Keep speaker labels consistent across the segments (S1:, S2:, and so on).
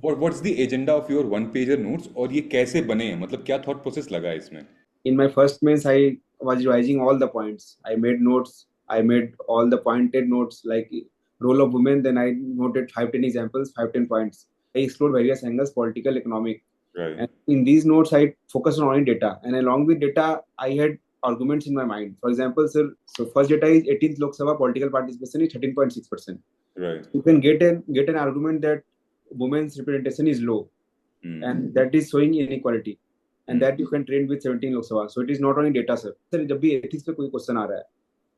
S1: What's the agenda of your one pager notes और ये कैसे बने हैं, मतलब क्या thought process लगा है इसमें?
S2: In my first means, I was revising all the points. I made notes. I made all the pointed notes like role of women. Then I noted 5-10 examples, 5-10 points. I explored various angles, political, economic.
S1: Right.
S2: And in these notes, I focused on only data. And along with data, I had arguments in my mind. For example, sir, so first data is 18th Lok Sabha political participation is 13.6%.
S1: Right.
S2: You can get an argument that women's representation is low, and that is showing inequality. And that you can train with 17 Lok Sabha. So it is not only data, sir. Sir जब भी ethics पे कोई question आ रहा है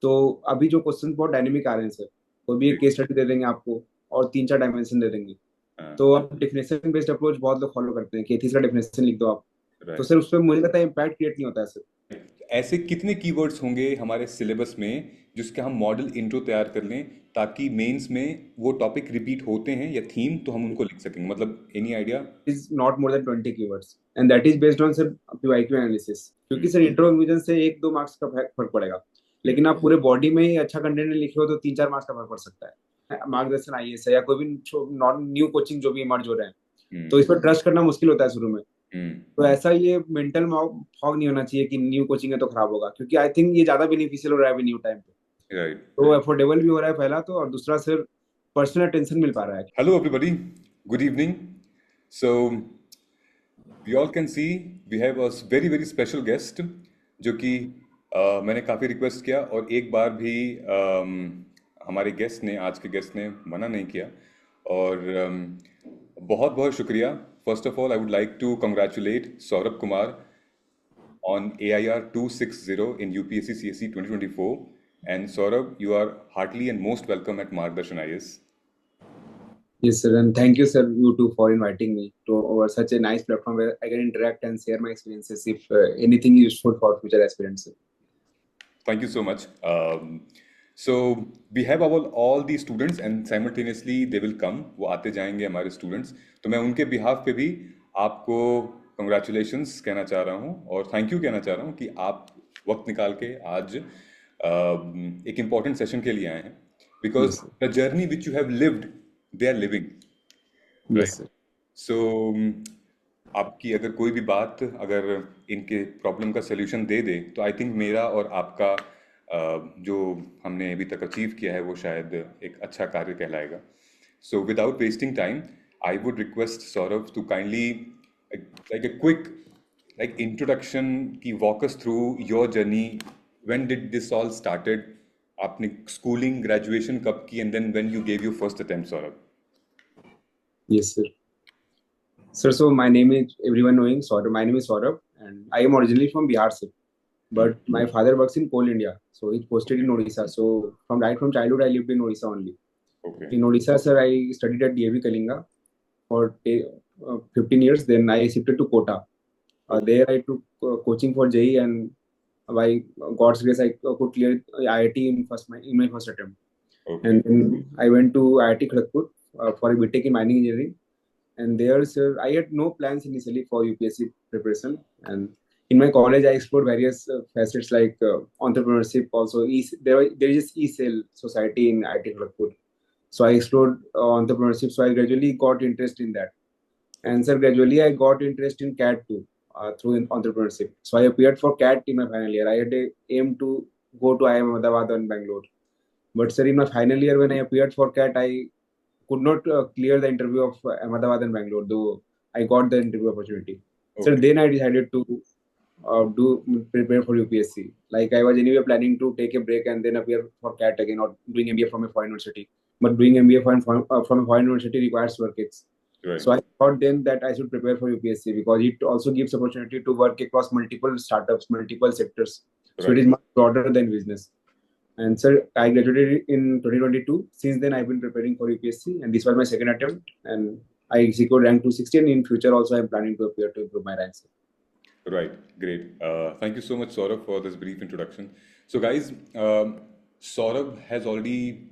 S2: तो अभी जो question बहुत डायनेमिक आ रहे हैं सर, तो भी एक केस स्टडी दे देंगे आपको और 3-4 डायमेंशन दे देंगे। तो अब डेफिनेशन बेस्ड अप्रोच बहुत लोग फॉलो करते हैं कि एथिक्स का डेफिनेशन लिख दो आप, तो सर उस पर मुझे लगता है इम्पैक्ट क्रिएट नहीं होता है सर।
S1: ऐसे कितने कीवर्ड्स होंगे हमारे सिलेबस में जिसके हम मॉडल इंट्रो तैयार कर लें ताकि मेंस में वो टॉपिक रिपीट होते हैं या थीम तो हम उनको लिख सकेंगे, मतलब any idea?
S2: Is not more than 20 keywords and that is based on sir PYQ analysis, क्योंकि सर इंट्रो रिवीजन से 1-2 मार्क्स का फर्क पड़ेगा, लेकिन आप पूरे बॉडी में ही अच्छा कंटेंट लिखे हो तो 3-4 मार्क्स का फर्क पड़ सकता है। मार्गदर्शन आईएएस है या कोई भी नॉन न्यू कोचिंग जो भी इमर्ज हो रहे हैं, तो इस पर ट्रस्ट करना मुश्किल होता है शुरू में। तो ऐसा ये मेंटल फॉग नहीं होना चाहिए कि न्यू कोचिंग है तो खराब होगा, क्योंकि आई थिंक ये ज्यादा बेनिफिशियल हो रहा है अभी न्यू टाइम पे।
S1: राइट।
S2: तो अफोर्डेबल भी हो रहा है पहला तो, और दूसरा सर पर्सनल अटेंशन मिल पा रहा है।
S1: Hello everybody, good evening. So we all can see we have a very very special guest जो कि मैंने काफ़ी रिक्वेस्ट किया और एक बार भी हमारे गेस्ट ने, आज के गेस्ट ने मना नहीं किया। और बहुत बहुत शुक्रिया। First of all I would like to congratulate Saurabh Kumar on AIR 260 in UPSC CSE 2024. And Saurabh, you are heartily and most welcome at Margdarshan IS.
S2: Yes, sir, and thank you, sir, you too, for inviting me to over such a nice platform where I can interact and share my experiences if anything useful for future aspirants.
S1: Thank you so much. So we have all the students and simultaneously they will come. वो आते जाएंगे हमारे students. तो मैं उनके behalf पे भी आपको congratulations कहना चाह रहा हूँ और thank you कहना चाह रहा हूँ कि आप वक्त निकाल के आज एक important session के लिए आए हैं, because
S2: Yes, sir.
S1: the journey which you have lived, they are living, right?
S2: Yes, sir.
S1: So आपकी अगर कोई भी बात अगर इनके प्रॉब्लम का सलूशन दे दे तो आई थिंक मेरा और आपका जो हमने अभी तक अचीव किया है वो शायद एक अच्छा कार्य कहलाएगा। So without wasting time I would request Saurabh to kindly like a quick like introduction की walk us through your journey. When did this all started? आपने स्कूलिंग ग्रेजुएशन कब की and then when you gave your first attempt Saurabh?
S2: Yes, sir. Sir, so my name is everyone knowing Saurabh. My name is Saurabh, and I am originally from Bihar, sir. But my father works in Coal India, so he's posted in Odisha. So from childhood, I lived in Odisha only.
S1: Okay.
S2: In Odisha, sir, I studied at DAV Kalinga for 15 years. Then I shifted to Kota. There I took coaching for JEE, and by God's grace, I could clear IIT in my first attempt.
S1: Okay.
S2: And then I went to IIT Kharagpur for a BTech in mining engineering. And there, sir, I had no plans initially for UPSC preparation. And in my college, I explored various facets like entrepreneurship. Also, there is e-sale society in IIT Kharagpur. So I explored entrepreneurship. So I gradually got interest in that. And sir, gradually I got interest in CAT too through entrepreneurship. So I appeared for CAT in my final year. I had a aim to go to IIM Ahmedabad and Bangalore. But sir, in my final year when I appeared for CAT, I could not clear the interview of Ahmedabad and Bangalore, though I got the interview opportunity. So
S1: Okay.
S2: then I decided to prepare for UPSC. Like I was anyway planning to take a break and then appear for CAT again, or doing MBA from a foreign university. But doing MBA from a foreign university requires work.
S1: Right.
S2: So I thought then that I should prepare for UPSC because it also gives opportunity to work across multiple startups, multiple sectors. So
S1: Right.
S2: it is much broader than business. And sir, I graduated in 2022. Since then, I've been preparing for UPSC, and this was my second attempt. And I secured rank 260. And in future, also, I'm planning to appear to improve my ranks.
S1: Right, great. Thank you so much, Saurabh, for this brief introduction. So, guys, Saurabh has already,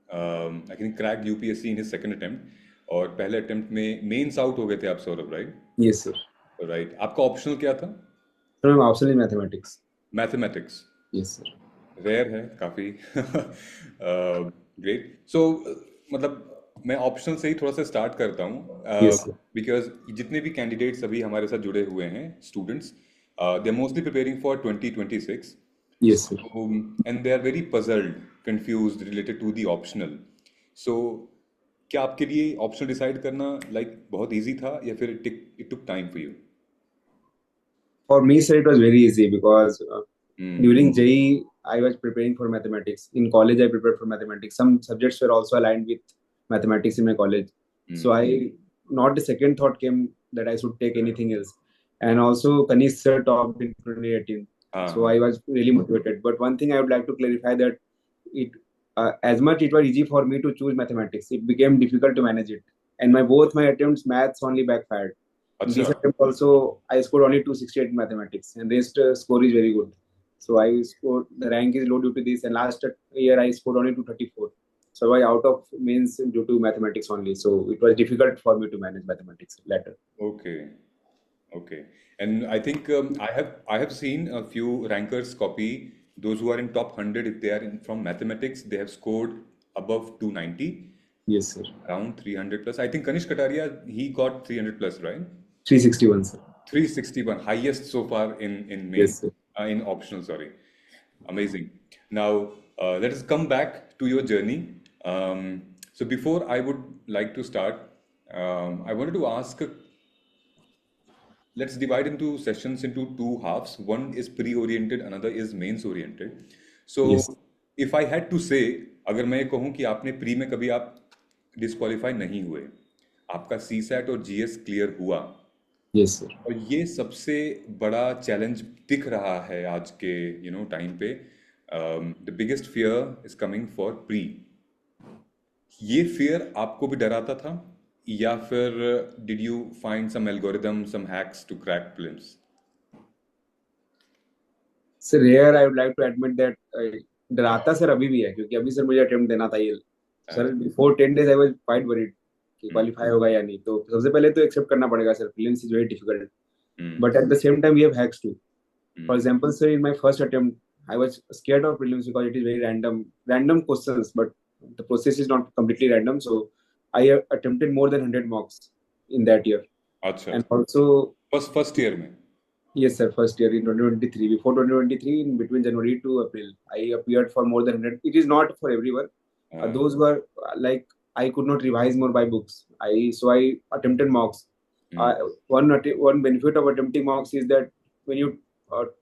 S1: I think, cracked UPSC in his second attempt. और पहले attempt में mains out हो गए थे आप Saurabh, right?
S2: Yes, sir.
S1: Right. आपका optional क्या था?
S2: So I'm optional in mathematics.
S1: Mathematics.
S2: Yes, sir.
S1: Rare है काफ़ी। ग्रेट। सो मतलब मैं ऑप्शनल से ही थोड़ा सा स्टार्ट करता हूँ,
S2: Yes, sir.
S1: बिकॉज जितने भी कैंडिडेट्स अभी हमारे साथ जुड़े हुए हैं, students, they are mostly preparing for 2026.
S2: Yes, sir.
S1: So, and they are very puzzled, confused related to the optional. So, क्या आपके लिए ऑप्शनल डिसाइड करना बहुत इजी था, या फिर it took time for you?
S2: For me, sir, it was very easy because
S1: hmm.
S2: during JEE, I was preparing for mathematics. In college, I prepared for mathematics. Some subjects were also aligned with mathematics in my college. So not a second thought came that I should take anything else. And also, Kanish sir taught in 2018.
S1: हाँ,
S2: So
S1: हाँ.
S2: I was really motivated. But one thing I would like to clarify that it, as much it was easy for me to choose mathematics, it became difficult to manage it. And both my attempts, maths only backfired. In
S1: अच्छा.
S2: this attempt also, I scored only 268 in mathematics, and rest score is very good. So I scored, the rank is low due to this, and last year I scored only 234. So I out of means due to mathematics only. So it was difficult for me to manage mathematics later.
S1: Okay. Okay. And I think I have seen a few rankers copy those who are in top 100. If they are from mathematics, they have scored above 290,
S2: Yes, sir.
S1: around 300 plus. I think Kanish Kataria, he got 300 plus, right?
S2: 361, sir.
S1: 361, highest so far in main,
S2: Yes, sir.
S1: in optional, sorry. Amazing. Now, let us come back to your journey. So before I would like to start, I wanted to ask, let's divide into sessions into two halves. One is pre-oriented, another is mains oriented. So
S2: Yes,
S1: if I had to say, अगर मैं ये कहूँ कि आपने pre में कभी आप disqualify नहीं हुए, आपका सी सैट और जीएस क्लियर हुआ,
S2: yes, sir.
S1: और ये सबसे बड़ा चैलेंज दिख रहा है आज के टाइम पे, the biggest fear is coming for pre. ये फियर आपको भी डराता था, या फिर did you find some algorithm, some hacks to crack prelims?
S2: Sir here I would like to admit that डराता सर अभी भी है, क्योंकि अभी सर मुझे अटेम्प्ट देना था ये sir. Before 10 days I was quite worried कि क्वालिफाई होगा या नहीं। तो सबसे पहले तो एक्सेप्ट करना पड़ेगा sir, prelims is very difficult, but at the same time we have hacks too. For example, sir, in my first attempt, I was scared of prelims because it is very random questions, but the process is not completely random. So I attempted more than 100 mocks in that year.
S1: अच्छा,
S2: And also,
S1: first year में?
S2: yes, sir, first year in 2023. Before 2023, in between January to April, I appeared for more than 100. It is not for everyone. Those were like I could not revise more by books. I attempted mocks. One benefit of attempting mocks is that when you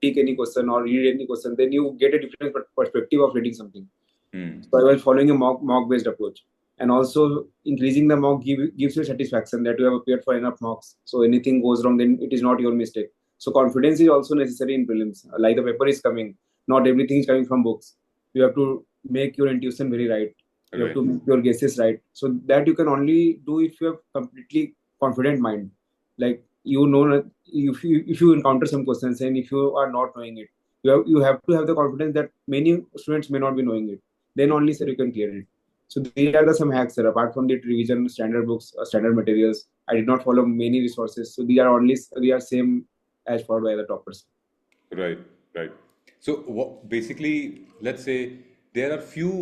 S2: take any question or read any question, then you get a different perspective of reading something. So I was following a mock based approach, and also increasing the mock gives you satisfaction that you have appeared for enough mocks. So anything goes wrong, then it is not your mistake. So confidence is also necessary in prelims. Like the paper is coming, not everything is coming from books. You have to make your intuition very right. You have to make your guesses right. So that you can only do if you have completely confident mind. Like if you encounter some questions and if you are not knowing it, you have to have the confidence that many students may not be knowing it. Then only sir you can clear it. So these are some hacks, sir. Apart from the revision, standard books, standard materials, I did not follow many resources. So they are same as followed by the toppers.
S1: Right, right. So basically, let's say there are few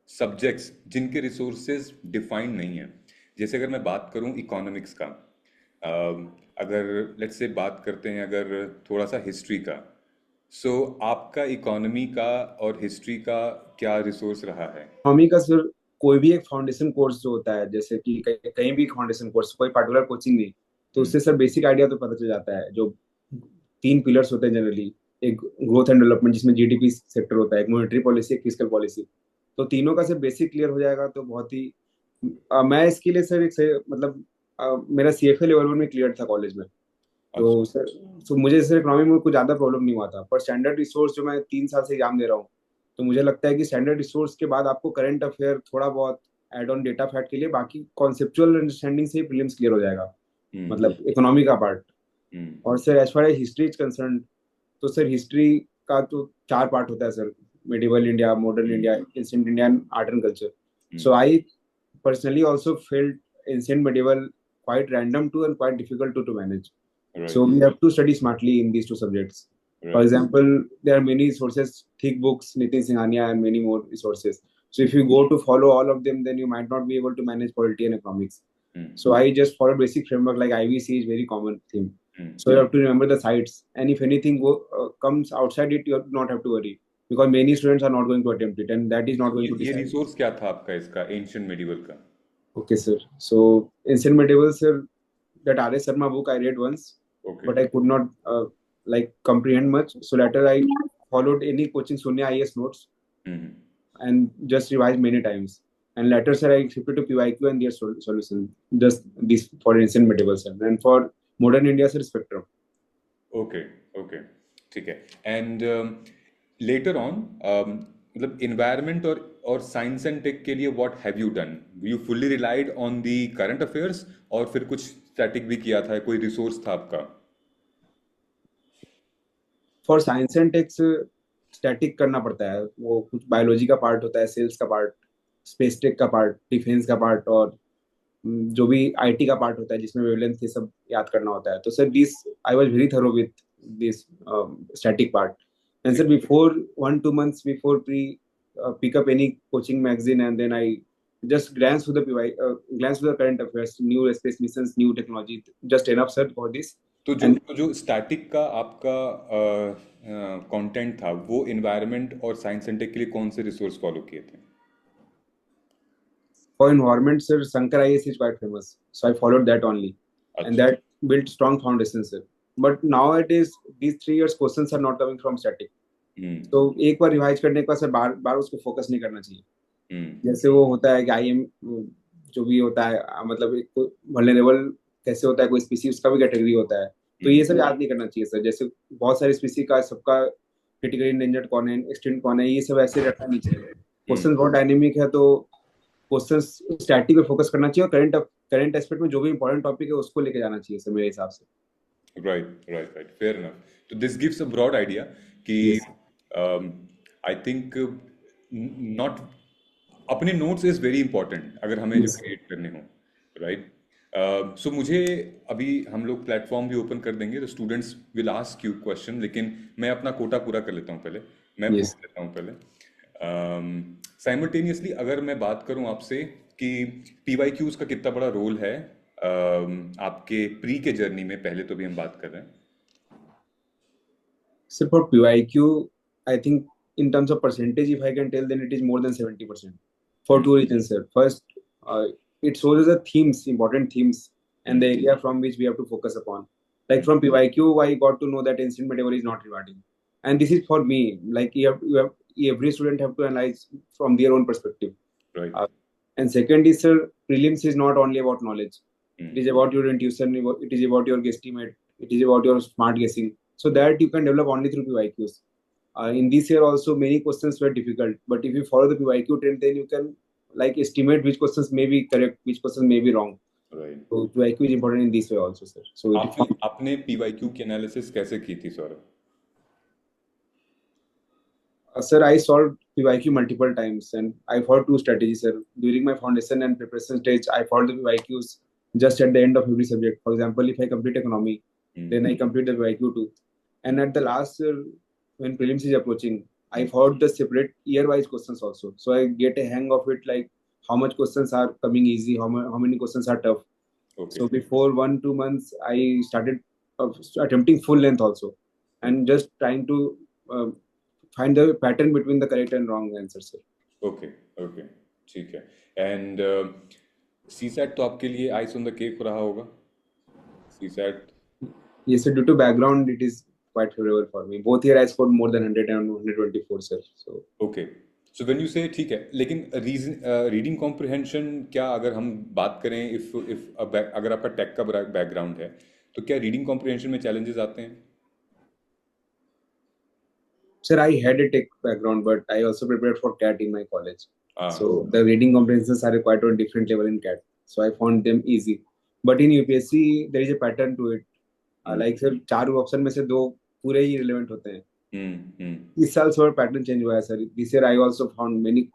S1: subjects जिनके resources defined नहीं है। जैसे अगर मैं बात करूं economics का, अगर लेट्स से बात करते हैं अगर थोड़ा सा हिस्ट्री का, सो आपका इकोनॉमी का और हिस्ट्री का क्या रिसोर्स रहा है?
S2: इकोनॉमी का सर कोई भी एक फाउंडेशन कोर्स जो होता है, जैसे कि कहीं भी फाउंडेशन कोर्स, कोई पर्टिकुलर कोचिंग नहीं, तो उससे सर बेसिक आइडिया तो पता चल जाता है। जो 3 पिलर्स होते हैं जनरली, एक ग्रोथ एंड डेवलपमेंट जिसमें जीडीपी सेक्टर होता है, एक मॉनेटरी पॉलिसी, एक फिस्कल पॉलिसी, तो तीनों का सर बेसिक क्लियर हो जाएगा तो बहुत ही मैं इसके लिए सर मतलब मेरा सीएफए लेवल 1 में क्लियर था कॉलेज में। तो सर तो मुझे सर इकोनॉमी में कुछ ज्यादा प्रॉब्लम नहीं हुआ था। पर स्टैंडर्ड रिसोर्स जो मैं 3 साल से एग्जाम दे रहा हूँ, तो मुझे लगता है कि स्टैंडर्ड रिसोर्स के बाद आपको करंट अफेयर, थोड़ा बहुत एड ऑन डेटा फैक्ट के लिए, बाकी कॉन्सेप्चुअल अंडरस्टैंडिंग से प्रीलिम्स क्लियर हो जाएगा, मतलब इकोनॉमी का पार्ट। और sir as far as history is concern, तो सर हिस्ट्री का तो 4 पार्ट होता है sir: medieval India, modern India, ancient India, and art and culture. So I personally also felt ancient medieval quite random too and quite difficult to manage. Right. So we have to study smartly in these 2 subjects. Right. For example, there are many sources, thick books, Nitin Singhania and many more resources. So if you go to follow all of them, then you might not be able to manage polity and economics.
S1: Hmm.
S2: So I just followed basic framework like IVC is very common theme.
S1: Hmm.
S2: So you have to remember the sites, and if anything comes outside it, you do not have to worry because many students are not going to attempt it, and that is not going to
S1: ये
S2: decide.
S1: Resource क्या था आपका इसका ancient medieval का?
S2: Okay, sir. So ancient medieval, sir, that R.S. Sharma book I read once,
S1: Okay.
S2: but I could not like comprehend much. So later I followed any coaching Sunya IS notes
S1: Hmm.
S2: and just revised many times. And later, sir, I shifted to PYQ and their solution. Just this for ancient medieval, sir, and for modern India, sir, spectrum.
S1: Okay okay ठीक है and later on मतलब environment और science and take के लिए what have you done you fully relied on the current affairs और फिर कुछ static भी किया था कोई रिसोर्स था आपका?
S2: For science and techs static करना पड़ता है, वो कुछ बायोलॉजी का पार्ट होता है, सेल्स का पार्ट, स्पेस टेक का पार्ट, डिफेंस का पार्ट, और जो भी आईटी का पार्ट होता है जिसमें वेवलेंथ ये सब याद करना होता है. तो sir this I was very thorough with this static part. And sir before 1-2 months before pre pick up any coaching magazine, and then I just glance through the glance through the current affairs, new space missions, new technology, just enough sir for this. And
S1: तो जो static का आपका content था वो environment और science and take के लिए कौन से रिसोर्स फॉलो किए थे?
S2: for environment, sir, Shankar IS is quite famous, so I followed that only, and
S1: अच्छा.
S2: that built strong foundation, sir. But nowadays, these 3 years questions are not coming from static. तो एक बार revise करने के बाद sir बार बार उसको focus नहीं करना चाहिए. जैसे वो होता है कि IM जो भी होता है, मतलब एक वल्नरेबल कैसे होता है कोई स्पीसी, उसका भी कैटेगरी होता है. तो ये सब याद नहीं करना चाहिए सर. जैसे बहुत सारे स्पीसी का सबका क्रिटिकली इंडेंजर्ड कौन है, एक्सटेंट कौन है, ये सब ऐसे रखना नहीं चाहिए. क्वेश्चन बहुत डायनेमिक है, तो क्वेश्चन स्टैटिक पे फोकस करना चाहिए और करंट एस्पेक्ट में जो भी इंपॉर्टेंट टॉपिक है उसको लेके जाना चाहिए सर मेरे हिसाब से.
S1: Right fair enough. तो this gives a broad idea कि आई थिंक नॉट अपने नोट्स इज वेरी इंपॉर्टेंट अगर हमें जो
S2: Yes.
S1: क्रिएट करने हो राइट. सो मुझे अभी हम लोग प्लेटफॉर्म भी ओपन कर देंगे तो students will ask you question, लेकिन मैं अपना कोटा पूरा कर लेता हूँ पहले. मैं
S2: Yes.
S1: पूछ लेता हूँ पहले. साइमल्टेनियसली अगर मैं बात करूँ आपसे कि PYQs का कितना बड़ा रोल है आपके प्री के जर्नी में, पहले तो भी हम बात कर रहे हैं.
S2: So for PYQ, I think in terms of percentage, if I can tell, then it is more than 70%. For two reasons, sir. First, it shows us the themes, important themes, and the area from which we have to focus upon. Like from PYQ, I got to know that ancient medieval is not rewarding, and this is for me. Like every student have to analyze from their own perspective.
S1: Right.
S2: And second is, sir, prelims is not only about knowledge. It is about your intuition. It is about your guesstimate. It is about your smart guessing. So that you can develop only through PYQs. In this year also many questions were difficult, but if you follow the PYQ trend, then you can like estimate which questions may be correct, which questions may be wrong.
S1: Right.
S2: So PYQ is important in this way also, sir. So
S1: आपने PYQ की analysis कैसे की थी Saurabh?
S2: Sir, I solved PYQ multiple times and I followed two strategies, sir. During my foundation and preparation stage, I followed the PYQs just at the end of every subject. For example, if I complete economy, then I complete the PYQ too. And at the last year, when prelims is approaching, I followed the separate year-wise questions also. So I get a hang of it, like how much questions are coming easy, how many questions are tough.
S1: Okay.
S2: So before 1-2 months, I started attempting full length also, and just trying to find the pattern between the correct and wrong answers, sir.
S1: Okay okay ठीक है. And CSAT तो आपके लिए ice on the cake रहा होगा. CSAT.
S2: Yes, sir. Due to background, it is quite favorable for me. Both year I scored more than 100 and 124, sir. So
S1: okay. So when you से ठीक है, लेकिन reading comprehension क्या, अगर हम बात करें इफ अगर आपका टेक का बैकग्राउंड है तो क्या रीडिंग कॉम्प्रिहेंशन में चैलेंजेस आते हैं?
S2: sir, I had a tech background, but I also prepared for CAT in my college.
S1: Ah.
S2: So the reading comprehensions are quite on different level in CAT. So I found them easy. But in UPSC, there is a pattern to it. Like sir, 4 option में से 2 पूरे ही relevant होते हैं. इस साल थोड़ा pattern change हुआ है sir. This year I also found many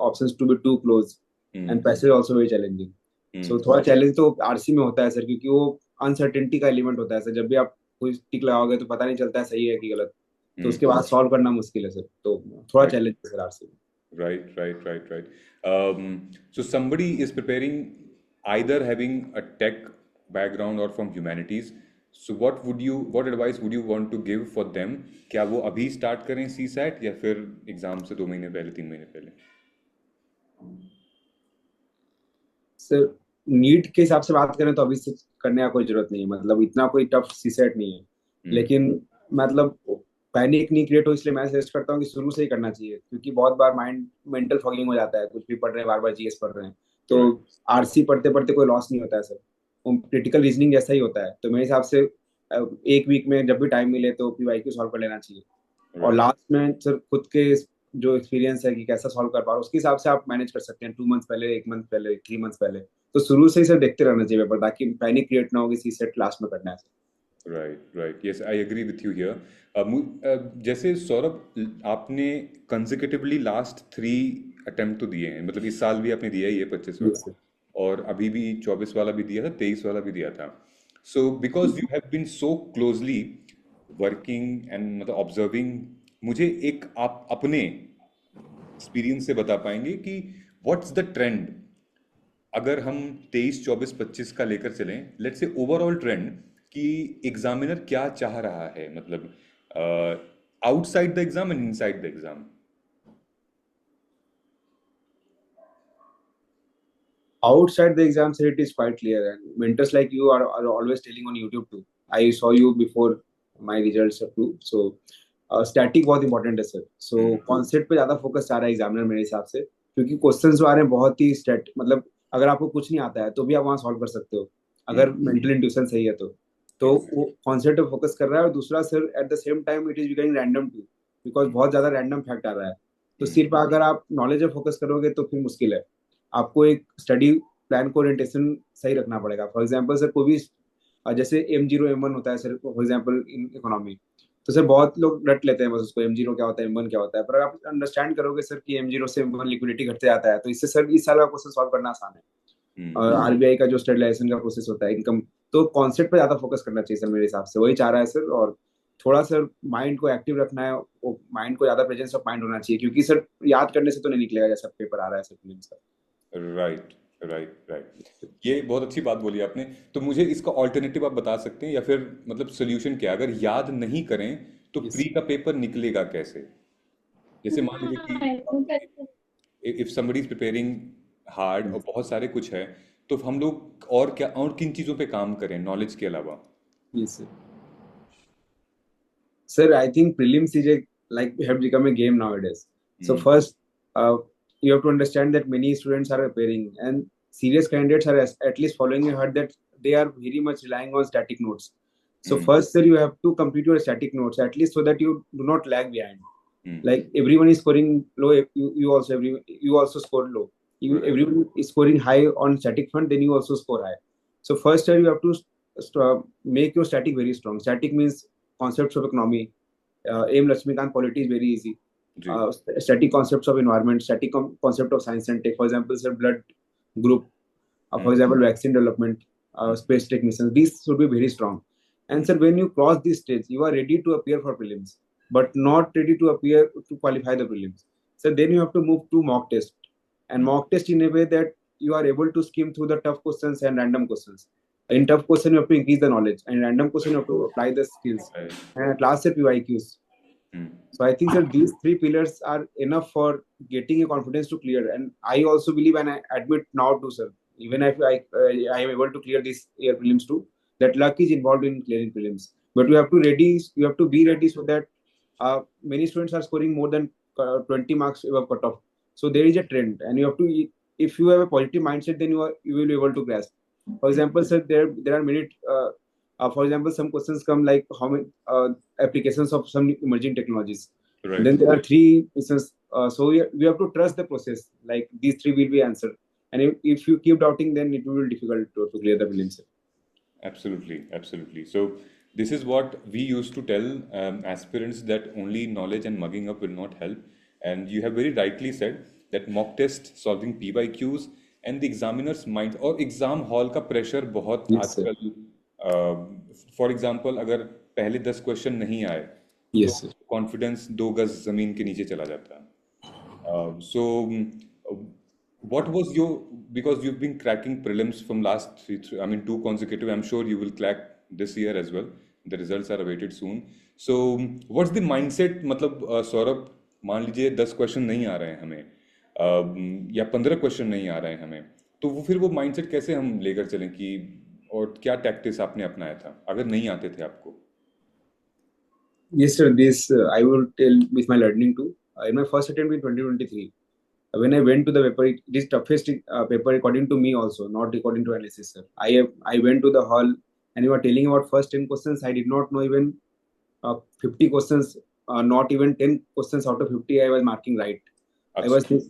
S2: options to be too close and passage also very challenging. So थोड़ा चैलेंज तो आरसी में होता है सर, क्योंकि वो अनसर्टेनिटी का एलिमेंट होता है सर. जब भी आप कोई टिक लगाओगे तो पता नहीं चलता है सही है कि गलत, तो उसके बाद सॉल्व करना मुश्किल है सर. तो थोड़ा चैलेंज है सर आरसी में.
S1: Right, right, right, right. So somebody is preparing, either having a tech background or from humanities. So what advice would you want to give for them? क्या वो अभी start करें CSAT या फिर exam से 2 महीने पहले, 3 महीने पहले?
S2: सर नीट के हिसाब से बात करें तो अभी से करने का कोई जरूरत नहीं है, मतलब इतना कोई टफ सीसेट नहीं है। लेकिन मतलब पैनिक नहीं क्रिएट हो, इसलिए मैं सजेस्ट करता हूँ कि शुरू से ही करना चाहिए, क्योंकि बहुत बार माइंड मेंटल फॉगिंग हो जाता है, कुछ भी पढ़ रहे हैं बार बार जीएस पढ़ रहे हैं, तो
S1: Right,
S2: आरसी पढ़ते पढ़ते कोई लॉस नहीं होता है सर। क्रिटिकल रीजनिंग जैसा ही होता है, तो मेरे हिसाब से एक वीक में जब भी टाइम मिले तो पीवाईक्यू सॉल्व कर लेना चाहिए। और
S1: right.
S2: लास्ट में सर खुद के जो एक्सपीरियंस है कि कैसा सॉल्व कर पा रहा हूँ, उसके हिसाब से आप मैनेज कर सकते हैं, 2 मंथ पहले, 1 मंथ पहले, 3 मंथ पहले। तो शुरू से ही सर देखते रहना चाहिए पेपर, ताकि पैनिक क्रिएट ना हो कि सी सेट लास्ट में करना है sir.
S1: Right, right, yes, I agree with you here. जैसे सौरभ, आपने कंसेक्यूटिवली लास्ट 3 अटेम्प्ट तो दिए हैं, मतलब इस साल भी आपने दिया ही है 25
S2: जी
S1: वाला,
S2: सर।
S1: और अभी भी 24 वाला भी दिया था, 23 वाला भी दिया था। So because you have been so closely working and मतलब ऑब्जर्विंग, मुझे एक आप अपने एक्सपीरियंस से बता पाएंगे कि व्हाट्स द ट्रेंड, अगर हम 23, 24, 25 का लेकर चलें, लेट्स से ओवरऑल ट्रेंड कि एग्जामिनर क्या चाह रहा है, मतलब outside the exam and inside the exam?
S2: Outside the exam, sir, it is quite clear. And mentors like you are always telling on YouTube too. I saw you before my results too. So, static बहुत important है sir. So concept पे ज्यादा focus आ रहा है examiner मेरे हिसाब से, क्योंकि क्वेश्चंस जो आ रहे हैं बहुत ही स्टेट, मतलब अगर आपको कुछ नहीं आता है तो भी आप वहाँ सॉल्व कर सकते हो, अगर मेंटल इंट्यूशन सही है तो वो कॉन्सेप्ट पे फोकस कर रहा है। और दूसरा sir, at the same time it is becoming random too, because बहुत ज्यादा रैंडम फैक्ट आ रहा है। तो सिर्फ अगर आप नॉलेज पे फोकस करोगे तो फिर मुश्किल है। आपको एक स्टडी प्लान को ओरिएंटेशन सही रखना पड़ेगा। फॉर एग्जाम्पल सर, कोई भी जैसे M0 M1 होता है sir, for example in economy, तो सर बहुत लोग रट लेते हैं बस उसको, M0 क्या होता है, M1 क्या होता है। पर आप अंडरस्टैंड करोगे सर कि M0 से M1 लिक्विडिटी घटते जाता है, तो इससे सर इस साल का क्वेश्चन सॉल्व करना आसान है। और आरबीआई का जो स्टेबलाइजेशन का प्रोसेस होता है, इनकम, तो कॉन्सेप्ट पे ज्यादा फोकस करना चाहिए सर मेरे हिसाब से, वही चाह रहा है सर। और थोड़ा सर माइंड को एक्टिव रखना है, माइंड को ज्यादा प्रेजेंस ऑफ माइंड होना चाहिए, क्योंकि सर याद करने से तो नहीं निकलेगा जैसा पेपर आ रहा है सर प्रीलिम्स का।
S1: राइट, राइट, राइट, ये बहुत अच्छी बात बोली आपने। तो मुझे इसका ऑल्टरनेटिव आप बता सकते हैं, या फिर मतलब सोल्यूशन क्या है? अगर याद नहीं करें तो प्री
S2: यस
S1: का पेपर निकलेगा कैसे? जैसे मान लीजिए कि if somebody is preparing hard और बहुत सारे कुछ है, तो हम लोग और क्या, और किन चीजों पे काम करें नॉलेज के अलावा?
S2: Yes sir, I think prelims is a, like, have become a game nowadays. So
S1: hmm,
S2: first, you have to understand that many students are preparing, and serious candidates are at least following a hard that they are very much relying on static notes. So
S1: hmm,
S2: first, sir, you have to complete your static notes at least, so that you do not lag behind.
S1: Hmm,
S2: Like everyone is scoring low, you also scored low.
S1: right,
S2: Everyone is scoring high on static front, then you also score high. So first, sir, you have to make your static very strong. Static means concepts of economy. M. Lakshmikant polity is very easy.
S1: जी,
S2: Static concepts of environment, static concept of science and tech. For example, sir, blood group. For
S1: hmm,
S2: example, vaccine development,
S1: hmm,
S2: space tech missions. These should be very strong. And
S1: hmm,
S2: sir, when you cross this stage, you are ready to appear for prelims, but not ready to appear to qualify the prelims. So then you have to move to mock test, and
S1: hmm,
S2: mock test in a way that you are able to skim through the tough questions and random questions. In tough question, you have to increase the knowledge, and random question, you have to apply the skills.
S1: right,
S2: And at last, set PYQs.
S1: Hmm,
S2: So I think that these three pillars are enough for getting a confidence to clear. And I also believe, and I admit now too, sir, even if I am able to clear this year prelims too, that luck is involved in clearing prelims. But you have to be ready, so that many students are scoring more than 20 marks above cutoff. So there is a trend, and you have to, if you have a positive mindset, then you will be able to grasp. For example, sir, there are many. For example, some questions come like how many applications of some emerging technologies.
S1: right.
S2: Then there are three instances. So we have to trust the process. Like these three will be answered. And if you keep doubting, then it will be difficult to clear the prelims.
S1: Absolutely, absolutely. So this is what we used to tell aspirants, that only knowledge and mugging up will not help. And you have very rightly said that mock test, solving PYQs, and the examiner's mind और exam hall का pressure बहुत
S2: Yes, sir.
S1: आजकल। For example, अगर पहले 10 question नहीं आए तो
S2: Yes, sir.
S1: Confidence 2 गज जमीन के नीचे चला जाता है। So, what was your, because you've been cracking prelims from last I mean, two consecutive, I'm sure you will crack this year as well. The results are awaited soon. So, what's the mindset? मतलब सौरभ, मान लीजिए 10 question नहीं आ रहे हैं हमें, या 15 question नहीं आ रहे हैं हमें, तो वो फिर वो माइंडसेट कैसे हम लेकर चलें कि, और क्या टैक्टिस आपने अपनाया था अगर नहीं आते थे आपको?
S2: Yes, sir. This I will tell with my learning too. In my first attempt in 2023, when I went to the paper, it is toughest paper according to me also, not according to analysis, sir. I went to the hall and you were telling about first 10 questions. I did not know even 50 questions, not even 10 questions out of 50. I was marking right. I
S1: अच्छा.
S2: was.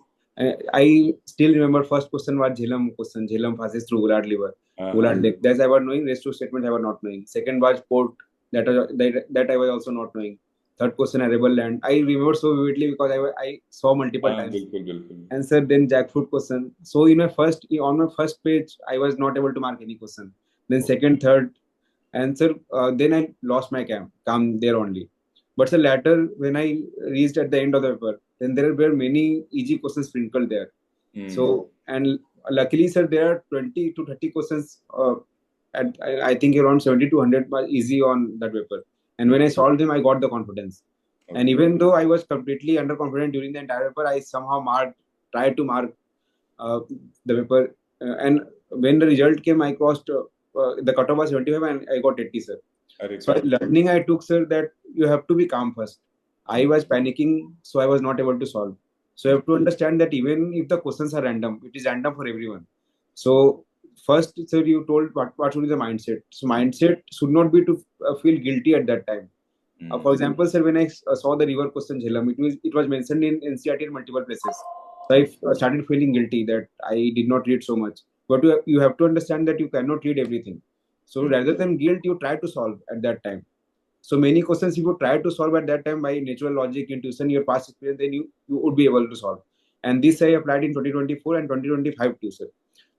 S2: I still remember first question was Jhelum question. Jhelum passes through Gulad liver,
S1: हाँ हाँ.
S2: Gulad lake. That's I was knowing. Rest two statement I was not knowing. Second was port. That I was also not knowing. Third question arable land. I remember so vividly because I saw multiple
S1: हाँ,
S2: times.
S1: बिल्कुल बिल्कुल.
S2: Answer then jackfruit question. So on my first page I was not able to mark any question. Then second, third answer. Then I lost my calm there only. But the latter when I reached at the end of the paper, then there were many easy questions sprinkled there.
S1: Hmm.
S2: So, and luckily, sir, there are 20 to 30 questions. At I think around 70 to 100 was easy on that paper. And when I solved them, I got the confidence. And
S1: Okay.
S2: even though I was completely underconfident during the entire paper, I somehow tried to mark uh, the paper. And when the result came, I crossed the cutoff was 75 and I got 80, sir.
S1: अरे
S2: So
S1: काफी.
S2: learning I took, sir, that you have to be calm first. I
S1: hmm.
S2: was panicking, so I was not able to solve. So you have to understand that even if the questions are random, it is random for everyone. So first, sir, you told what should be the mindset. So mindset should not be to feel guilty at that time. For
S1: hmm.
S2: example, sir, when I saw the river question Jhelum, it was mentioned in NCERT in multiple places. So I started feeling guilty that I did not read so much. But you have to understand that you cannot read everything. So
S1: hmm.
S2: rather than guilt, you try to solve at that time. So many questions if you try to solve at that time by natural logic, intuition, your past experience, then you would be able to solve. And this I applied in 2024 and 2025 too, sir.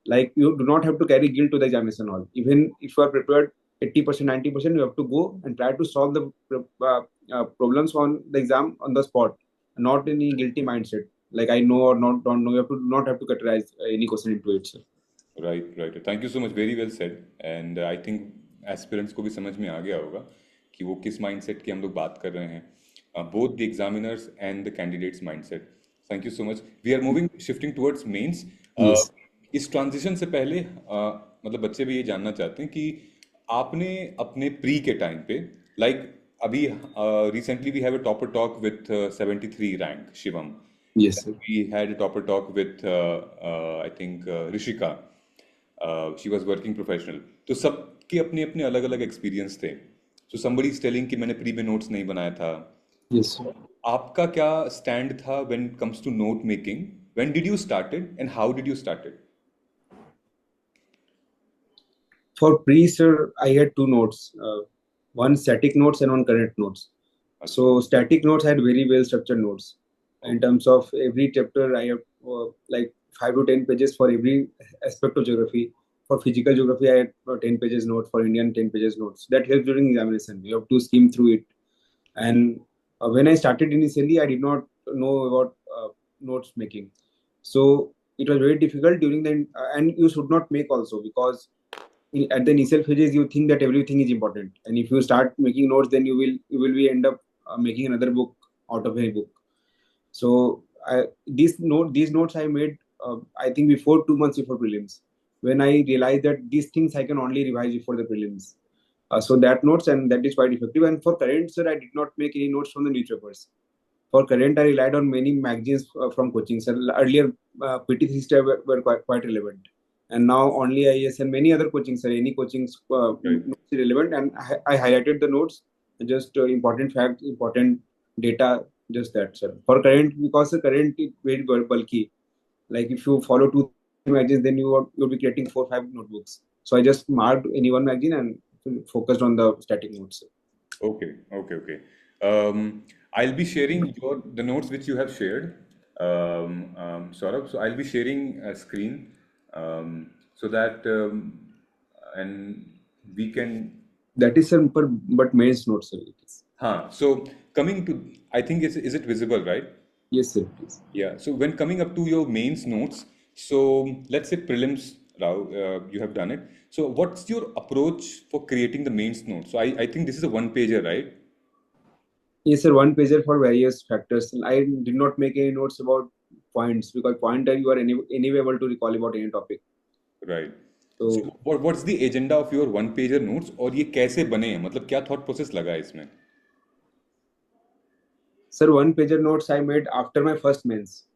S2: Like you do not have to carry guilt to the examination hall. Even if you are prepared 80%, 90%, you have to go and try to solve the problems on the exam on the spot, not any guilty mindset. Like I know or not don't know. You have to not have to categorize any question into it, sir.
S1: Right right, thank you so much, very well said. And I think aspirants को भी समझ में आ गया होगा कि वो किस mindset की हम लोग बात कर रहे हैं, both the examiners and the candidates mindset. Thank you so much. We are moving, shifting towards mains.
S2: Yes.
S1: इस ट्रांजिशन से पहले मतलब बच्चे भी ये जानना चाहते हैं कि आपने अपने प्री के टाइम पे, लाइक अभी recently we have a topper talk with 73 rank Shivam.
S2: Yes, sir.
S1: We had a topper talk with I think Rishika. She was working professional. तो सबके अपने अपने अलग अलग एक्सपीरियंस थे. So somebody is telling कि मैंने प्री में नोट्स नहीं बनाया था.
S2: Yes, sir.
S1: आपका क्या स्टैंड था when it comes to note making? When did you started and how did you started?
S2: For pre, sir, I had two notes, one static notes and one current notes.
S1: अच्छा.
S2: So static notes had very well structured notes. In terms of every chapter, I have like 5 to 10 pages for every aspect of geography. For physical geography, I had 10 pages note. For Indian, 10 pages notes. That helps during examination. You have to skim through it. And when I started initially, I did not know about notes making. So it was very difficult during the and you should not make also because at the initial phases you think that everything is important, and if you start making notes then you will be end up making another book out of a book. So these notes I made I think before 2 months before prelims, when I realized that these things I can only revise before the prelims. So that notes, and that is quite effective. And for current, sir, I did not make any notes from the newspapers. For current, I relied on many magazines from coaching. Sir, earlier PT3 step were quite relevant, and now only IAS and many other coachings. Sir, any coachings
S1: Right.
S2: notes is relevant, and I highlighted the notes, just important facts, important data, just that, sir. For current, because the current is very bulky. Like if you follow two magazines, then you'll be creating 4 5 notebooks. So I just marked any one magazine and focused on the static notes.
S1: Okay, okay, okay. I'll be sharing the notes which you have shared, Saurabh. So I'll be sharing a screen, so that and we can.
S2: That is sir, but mains notes, sir. It is.
S1: Huh. So coming to, I think is it visible, right?
S2: Yes, sir, please.
S1: Yeah. So when coming up to your mains notes, so let's say prelims, Rao, you have done it. So what's your approach for creating the mains notes? So I think this is a one pager, right?
S2: Yes, sir, one pager for various factors. I did not make any notes about points because pointer you are anyway able to recall about any topic.
S1: Right.
S2: So,
S1: So what's the agenda of your one pager notes और ये कैसे बने हैं मतलब क्या thought process लगा है इसमें?
S2: sir, one pager notes I made after my first mains.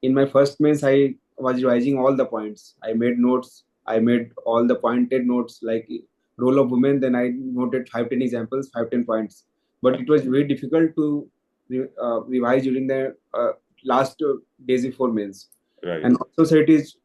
S2: In my first mains, I was revising all the points. I made notes. I made all the pointed notes like role of women. Then I noted 5-10 examples, 5-10 points. But it was very difficult to revise during the last days before mains.
S1: Right.
S2: And also, sir, it is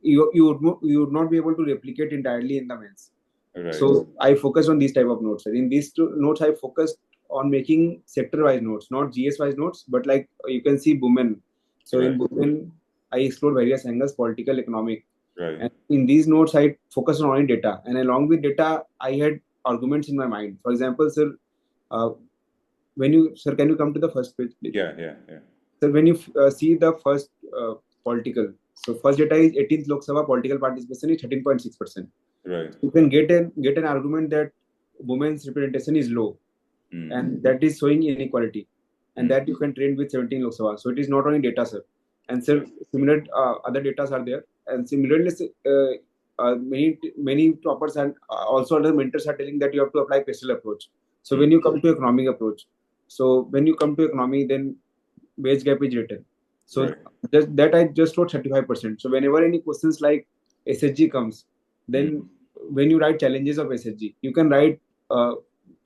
S2: you would not be able to replicate entirely in the mains.
S1: Right.
S2: So I focused on these type of notes. In these two notes, I focused on making sector-wise notes, not GS-wise notes, but like you can see women. So in
S1: Right.
S2: women, I explored various angles, political, economic,
S1: Right.
S2: and in these notes, I focused on only data. And along with data, I had arguments in my mind. For example, sir, uh, can you come to the first page, please?
S1: Yeah. Yeah. Yeah.
S2: So when you see the first political, so first data is 18th Lok Sabha political participation is 13.6%.
S1: Right.
S2: You can get an argument that women's representation is low, and that is showing inequality, and that you can trend with 17 Lok Sabha. So it is not only data, sir, and sir, similar other data are there, and similarly, many toppers and also other mentors are telling that you have to apply pastel approach. So when you come to economic approach, so when you come to economy, then wage gap is written. So
S1: Right.
S2: that I just wrote 35%. So whenever any questions like SHG comes, then when you write challenges of SHG, you can write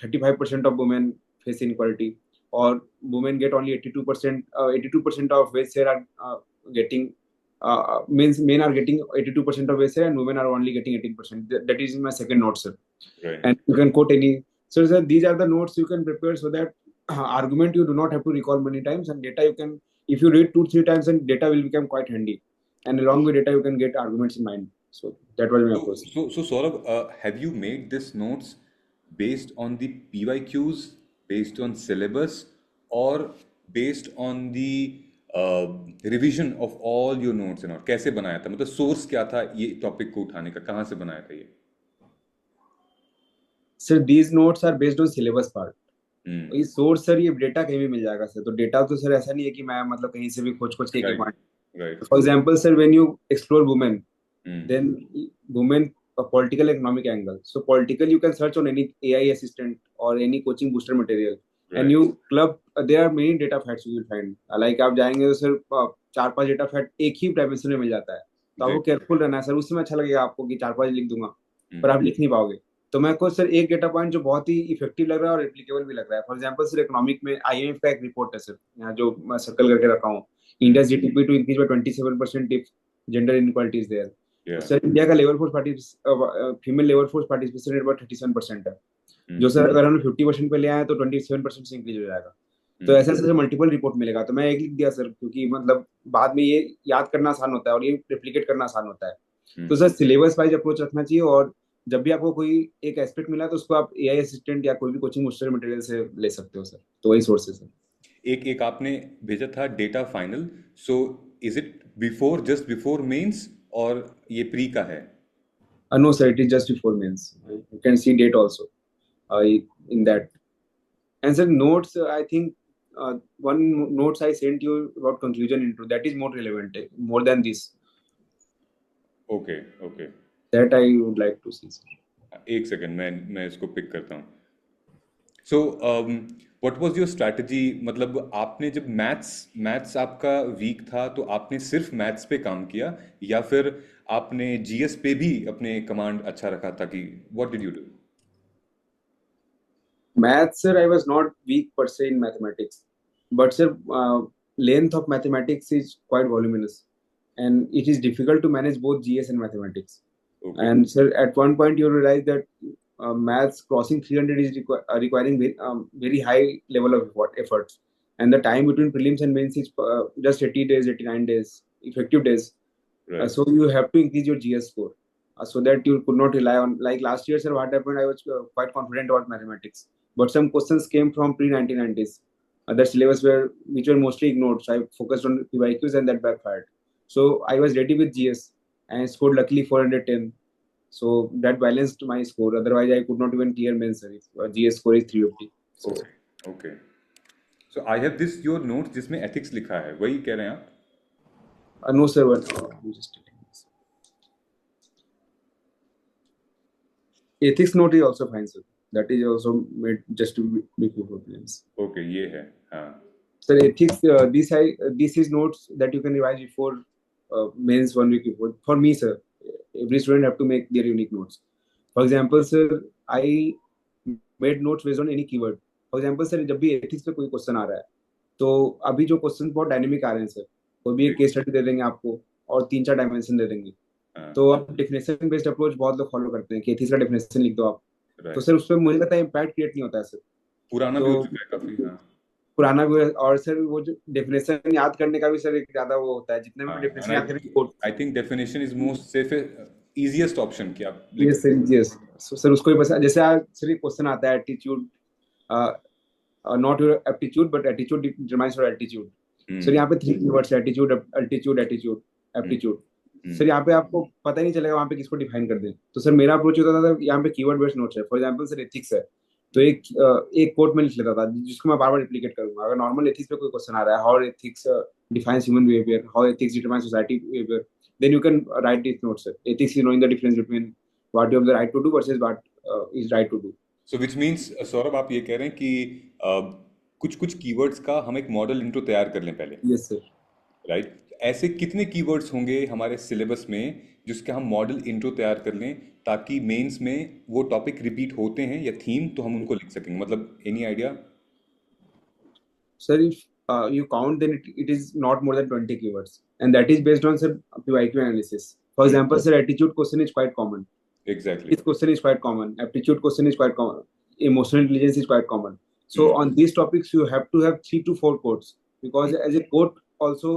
S2: 35% of women face inequality, or women get only 82%. 82% of wage share are getting means men are getting 82% of wage share, and women are only getting 18%. That is in my second note, sir.
S1: Right.
S2: And you can quote any. So, sir, these are the notes you can prepare so that argument you do not have to recall many times, and data you can, if you read 2-3 times, and data will become quite handy. And along with data, you can get arguments in mind. So that was my approach.
S1: So Saurabh, have you made this notes based on the PYQs, based on syllabus, or based on the uh, revision of all your notes and all? कैसे बनाया था? मतलब source क्या था ये topic को उठाने का? कहाँ से बनाया था ये?
S2: Sir these notes are based on syllabus part. ये सोर्स सर ये डेटा कहीं भी मिल जाएगा सर. तो डेटा तो सर ऐसा नहीं है कि मैं मतलब कहीं से भी खोज खोज के एक
S1: Right.
S2: Point.
S1: Right.
S2: For example, sir, when you explore women,
S1: Hmm.
S2: then women a political economic angle. So political you can search on any AI assistant or any coaching booster material,
S1: Right.
S2: and you club. There are many data facts you will find. Like आप जाएंगे तो sir 4-5 data fact एक ही dimension में मिल जाता है. तो आपको
S1: Right.
S2: Careful रहना है सर. उसमें अच्छा लगेगा आपको कि 4-5 लिख दूंगा, पर
S1: Hmm.
S2: आप लिख नहीं पाओगे. तो मैं को सर एक डेटा पॉइंट जो बहुत ही इफेक्टिव लग रहा है और एप्लीकेबल भी लग रहा है. फॉर एग्जांपल सर इकोनॉमिक में IMF का एक रिपोर्ट है सर, यहाँ जो मैं सर्कल करके रखा हूँ. India's GDP to increase by 27% if gender inequality is there.
S1: Yeah.
S2: Sir India का labour force female labour force participation rate about 37% है. जो सर अगर हम 50% पे ले आए तो 27% से इंक्रीज हो जाएगा. तो ऐसे ऐसे मल्टीपल रिपोर्ट मिलेगा. तो मैं एक लिख दिया सर, क्योंकि मतलब बाद में ये याद करना आसान होता है और ये रेप्लिकेट करना आसान होता है. तो सर सिलेबस वाइज अप्रोच रखना चाहिए, और जब भी आपको कोई एक एस्पेक्ट मिला तो उसको आप AI असिस्टेंट या कोई भी कोचिंग मटेरियल से ले सकते हो सर. तो वही सोर्स है सर.
S1: एक आपने भेजा था data final. So is it before just before mains और ये प्री का है?
S2: No, sir, it is just before mains. You can see date also in that. And sir, notes, I think one notes I sent you about conclusion intro, that is more relevant, more than this.
S1: Okay. Okay.
S2: That I would like to see, sir.
S1: एक second मैं इसको pick करता हूँ. So what was your strategy? मतलब आपने जब maths आपका week था तो आपने सिर्फ मैथ्स पे काम किया, या फिर आपने GS पे भी अपने कमांड अच्छा रखा था कि what did you do?
S2: Maths, sir, I was not weak per se in mathematics, but sir, length of mathematics is quite voluminous, and it is difficult to manage both GS and mathematics.
S1: Okay.
S2: And sir, at one point you realize that maths crossing 300 is requiring very high level of efforts, and the time between prelims and mains is just 80 days, 89 days, effective days.
S1: Right.
S2: So you have to increase your GS score so that you could not rely on, like last year, sir, what happened, I was quite confident about mathematics, but some questions came from pre-1990s. other syllabus were which were mostly ignored. So I focused on PYQs and that backfired. So I was ready with GS and I scored luckily 410. So that balanced my score. Otherwise, I could not even clear mains sir, if GS score is 350. So
S1: okay okay so I have this your notes जिसमें ethics लिखा है, वही कह रहे हैं आप?
S2: no sir, I'm just telling this. Ethics note is also fine, sir. That is also made just to make you problems.
S1: Okay ये है, हाँ.
S2: Sir, ethics. This is notes that you can revise before mains 1 week before. For me, sir, every student have to make their unique notes. For example, sir, I made notes based on any keyword. For example, sir, जब भी ethics पे कोई question आ रहा है, तो अभी जो question बहुत डायनेमिक आ रहे हैं सर, कोई भी एक केस स्टडी दे देंगे आपको और 3-4 डायमेंशन दे देंगे.
S1: हाँ,
S2: तो अब डेफिनेशन बेस्ड अप्रोच बहुत लोग फॉलो करते हैं कि एथिक्स का डेफिनेशन लिख दो आप. तो
S1: राइट.
S2: सर उसमें मुझे लगता है इम्पैक्ट क्रिएट नहीं होता है सर.
S1: पुराना भी
S2: तो
S1: हो चुका है काफी, हाँ.
S2: पुराना भी है, और सर वो जो डेफिनेशन याद करने का भी सर एक ज्यादा वो होता है, जितने
S1: हाँ,
S2: भी
S1: एंड
S2: डेफिनेशन याद करेंगे code.
S1: I think definition is most safe, easiest option कि आप लिख
S2: यस सर, यस. सर उसको ही बस जैसे आज सर क्वेश्चन आता है attitude, not your aptitude but attitude determines your altitude. Sir यहाँ पे 3 कीवर्ड्स है, attitude, altitude, attitude, aptitude. Sir यहाँ पे आपको पता ही नहीं चलेगा वहाँ पे किसको डिफाइन कर दें. तो सर मेरा अप्रोच होता था यहाँ पे कीवर्ड बेस्ड नोट्स है. फॉर एग्जांपल सर एथिक्स है, तो एक कोट में लिख लेता था जिसको मैं बार बार रिप्लिकेट करूंगा. अगर नॉर्मल एथिक्स पे कोई क्वेश्चन आ रहा है, how ethics defines human behaviour, how ethics determines society behaviour, then you can write these notes, sir. Ethics is knowing the difference between what you have the right to do versus what is right to do.
S1: So which means Saurabh, आप ये कह रहे हैं कि कुछ कुछ keywords का हम एक मॉडल इंट्रो तैयार कर लें पहले,
S2: Yes, sir.
S1: राइट? ऐसे कितने कीवर्ड्स होंगे हमारे सिलेबस में जिसका हम मॉडल इंट्रो तैयार कर लें ताकि मेंस में वो टॉपिक रिपीट होते हैं या थीम तो हम उनको लिख सकेंगे, मतलब any idea?
S2: Sir, if you count, then it is not more than 20 keywords, and that is based on sir PYQ analysis. For example, sir, attitude question is quite common.
S1: Exactly.
S2: This question is quite common. Aptitude question is quite common. Emotional intelligence is quite common. So on these topics, you have to have 3 to 4 quotes, because as a quote also,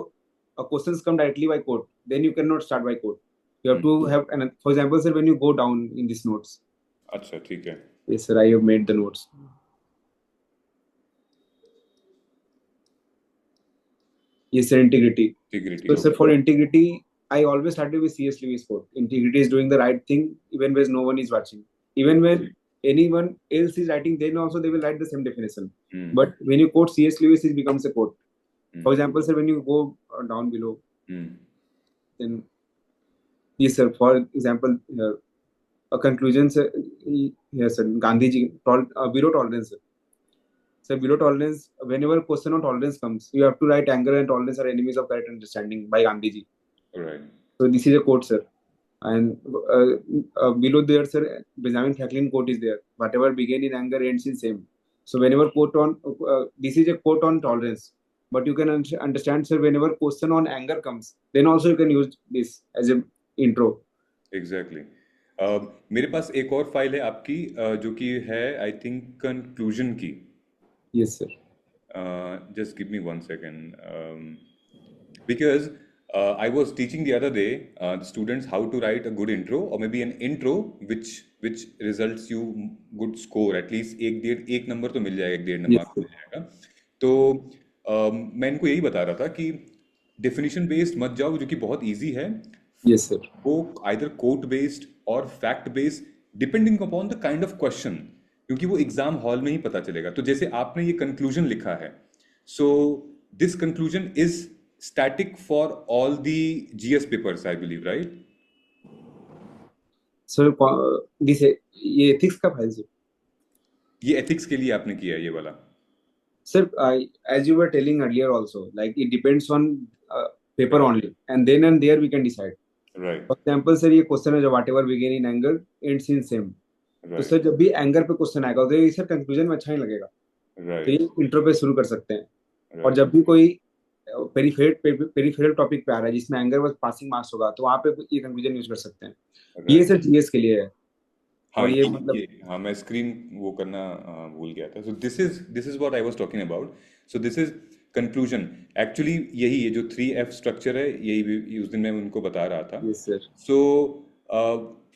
S2: questions come directly by quote. Then you cannot start by quote. You have to have for example, sir, when you go down in these notes.
S1: अच्छा, ठीक है.
S2: Yes, sir, I have made the notes. Yes, sir, integrity.
S1: Integrity.
S2: So, sir, for integrity, I always started with C.S. Lewis quote. Integrity is doing the right thing even when no one is watching. Even when anyone else is writing, then also they will write the same definition. But when you quote C.S. Lewis, it becomes a quote. For example, sir, when you go down below, then yes, sir. For example, a conclusion, sir. Yes, sir. Gandhi ji, below tolerance, sir. So below tolerance, whenever question on tolerance comes, you have to write anger and tolerance are enemies of correct understanding by Gandhi ji.
S1: Right.
S2: So this is a quote, sir. And below there, sir, Benjamin Franklin quote is there. Whatever began in anger ends in same. So whenever quote on, this is a quote on tolerance. But you can understand, sir, whenever question on anger comes, then also you can use this as a intro.
S1: Exactly. मेरे पास एक और file है आपकी, जो कि है I think conclusion की.
S2: Yes, sir.
S1: Just give me 1 second. Because I was teaching the other day the students how to write a good intro or maybe an intro which results you good score, at least एक number तो मिल जाएगा, 1.5
S2: Yes,
S1: number मिल जाएगा. तो मैं इनको यही बता रहा था कि डेफिनेशन बेस्ड मत जाओ, जो कि बहुत इजी है.
S2: yes, sir.
S1: वो आइदर कोट बेस्ड और fact based, depending upon the kind of question, क्योंकि वो एग्जाम हॉल में ही पता चलेगा. तो जैसे आपने ये कंक्लूजन लिखा है, so this conclusion is static for all the GS papers, I believe, right?
S2: Sir, this ये ethics का फाइल sir.
S1: ये एथिक्स के लिए आपने किया है ये वाला?
S2: Sir, as you were telling earlier also, like it depends on paper only, and then and there we can decide.
S1: Right.
S2: For example, sir, ये क्वेश्चन है जो whatever begin in anger ends in same. तो sir जब भी anger पे question आएगा तो ये सर कंक्लूजन में अच्छा नहीं लगेगा. तो ये इंट्रो पे शुरू कर सकते हैं. और जब भी कोई पेरिफेरल टॉपिक पे आ रहा है जिसमें एंगर बस पासिंग मार्क्स होगा, तो वहाँ पे ये कंक्लूजन यूज कर सकते हैं. ये सर जीएस के लिए है.
S1: हाँ,
S2: और ये मतलब
S1: हाँ, मैं स्क्रीन वो करना भूल गया था. So this is what I was talking about. So this is conclusion. Actually यही है जो 3F स्ट्रक्चर है, यही भी उस दिन मैं उनको बता रहा था.
S2: Yes sir.
S1: सो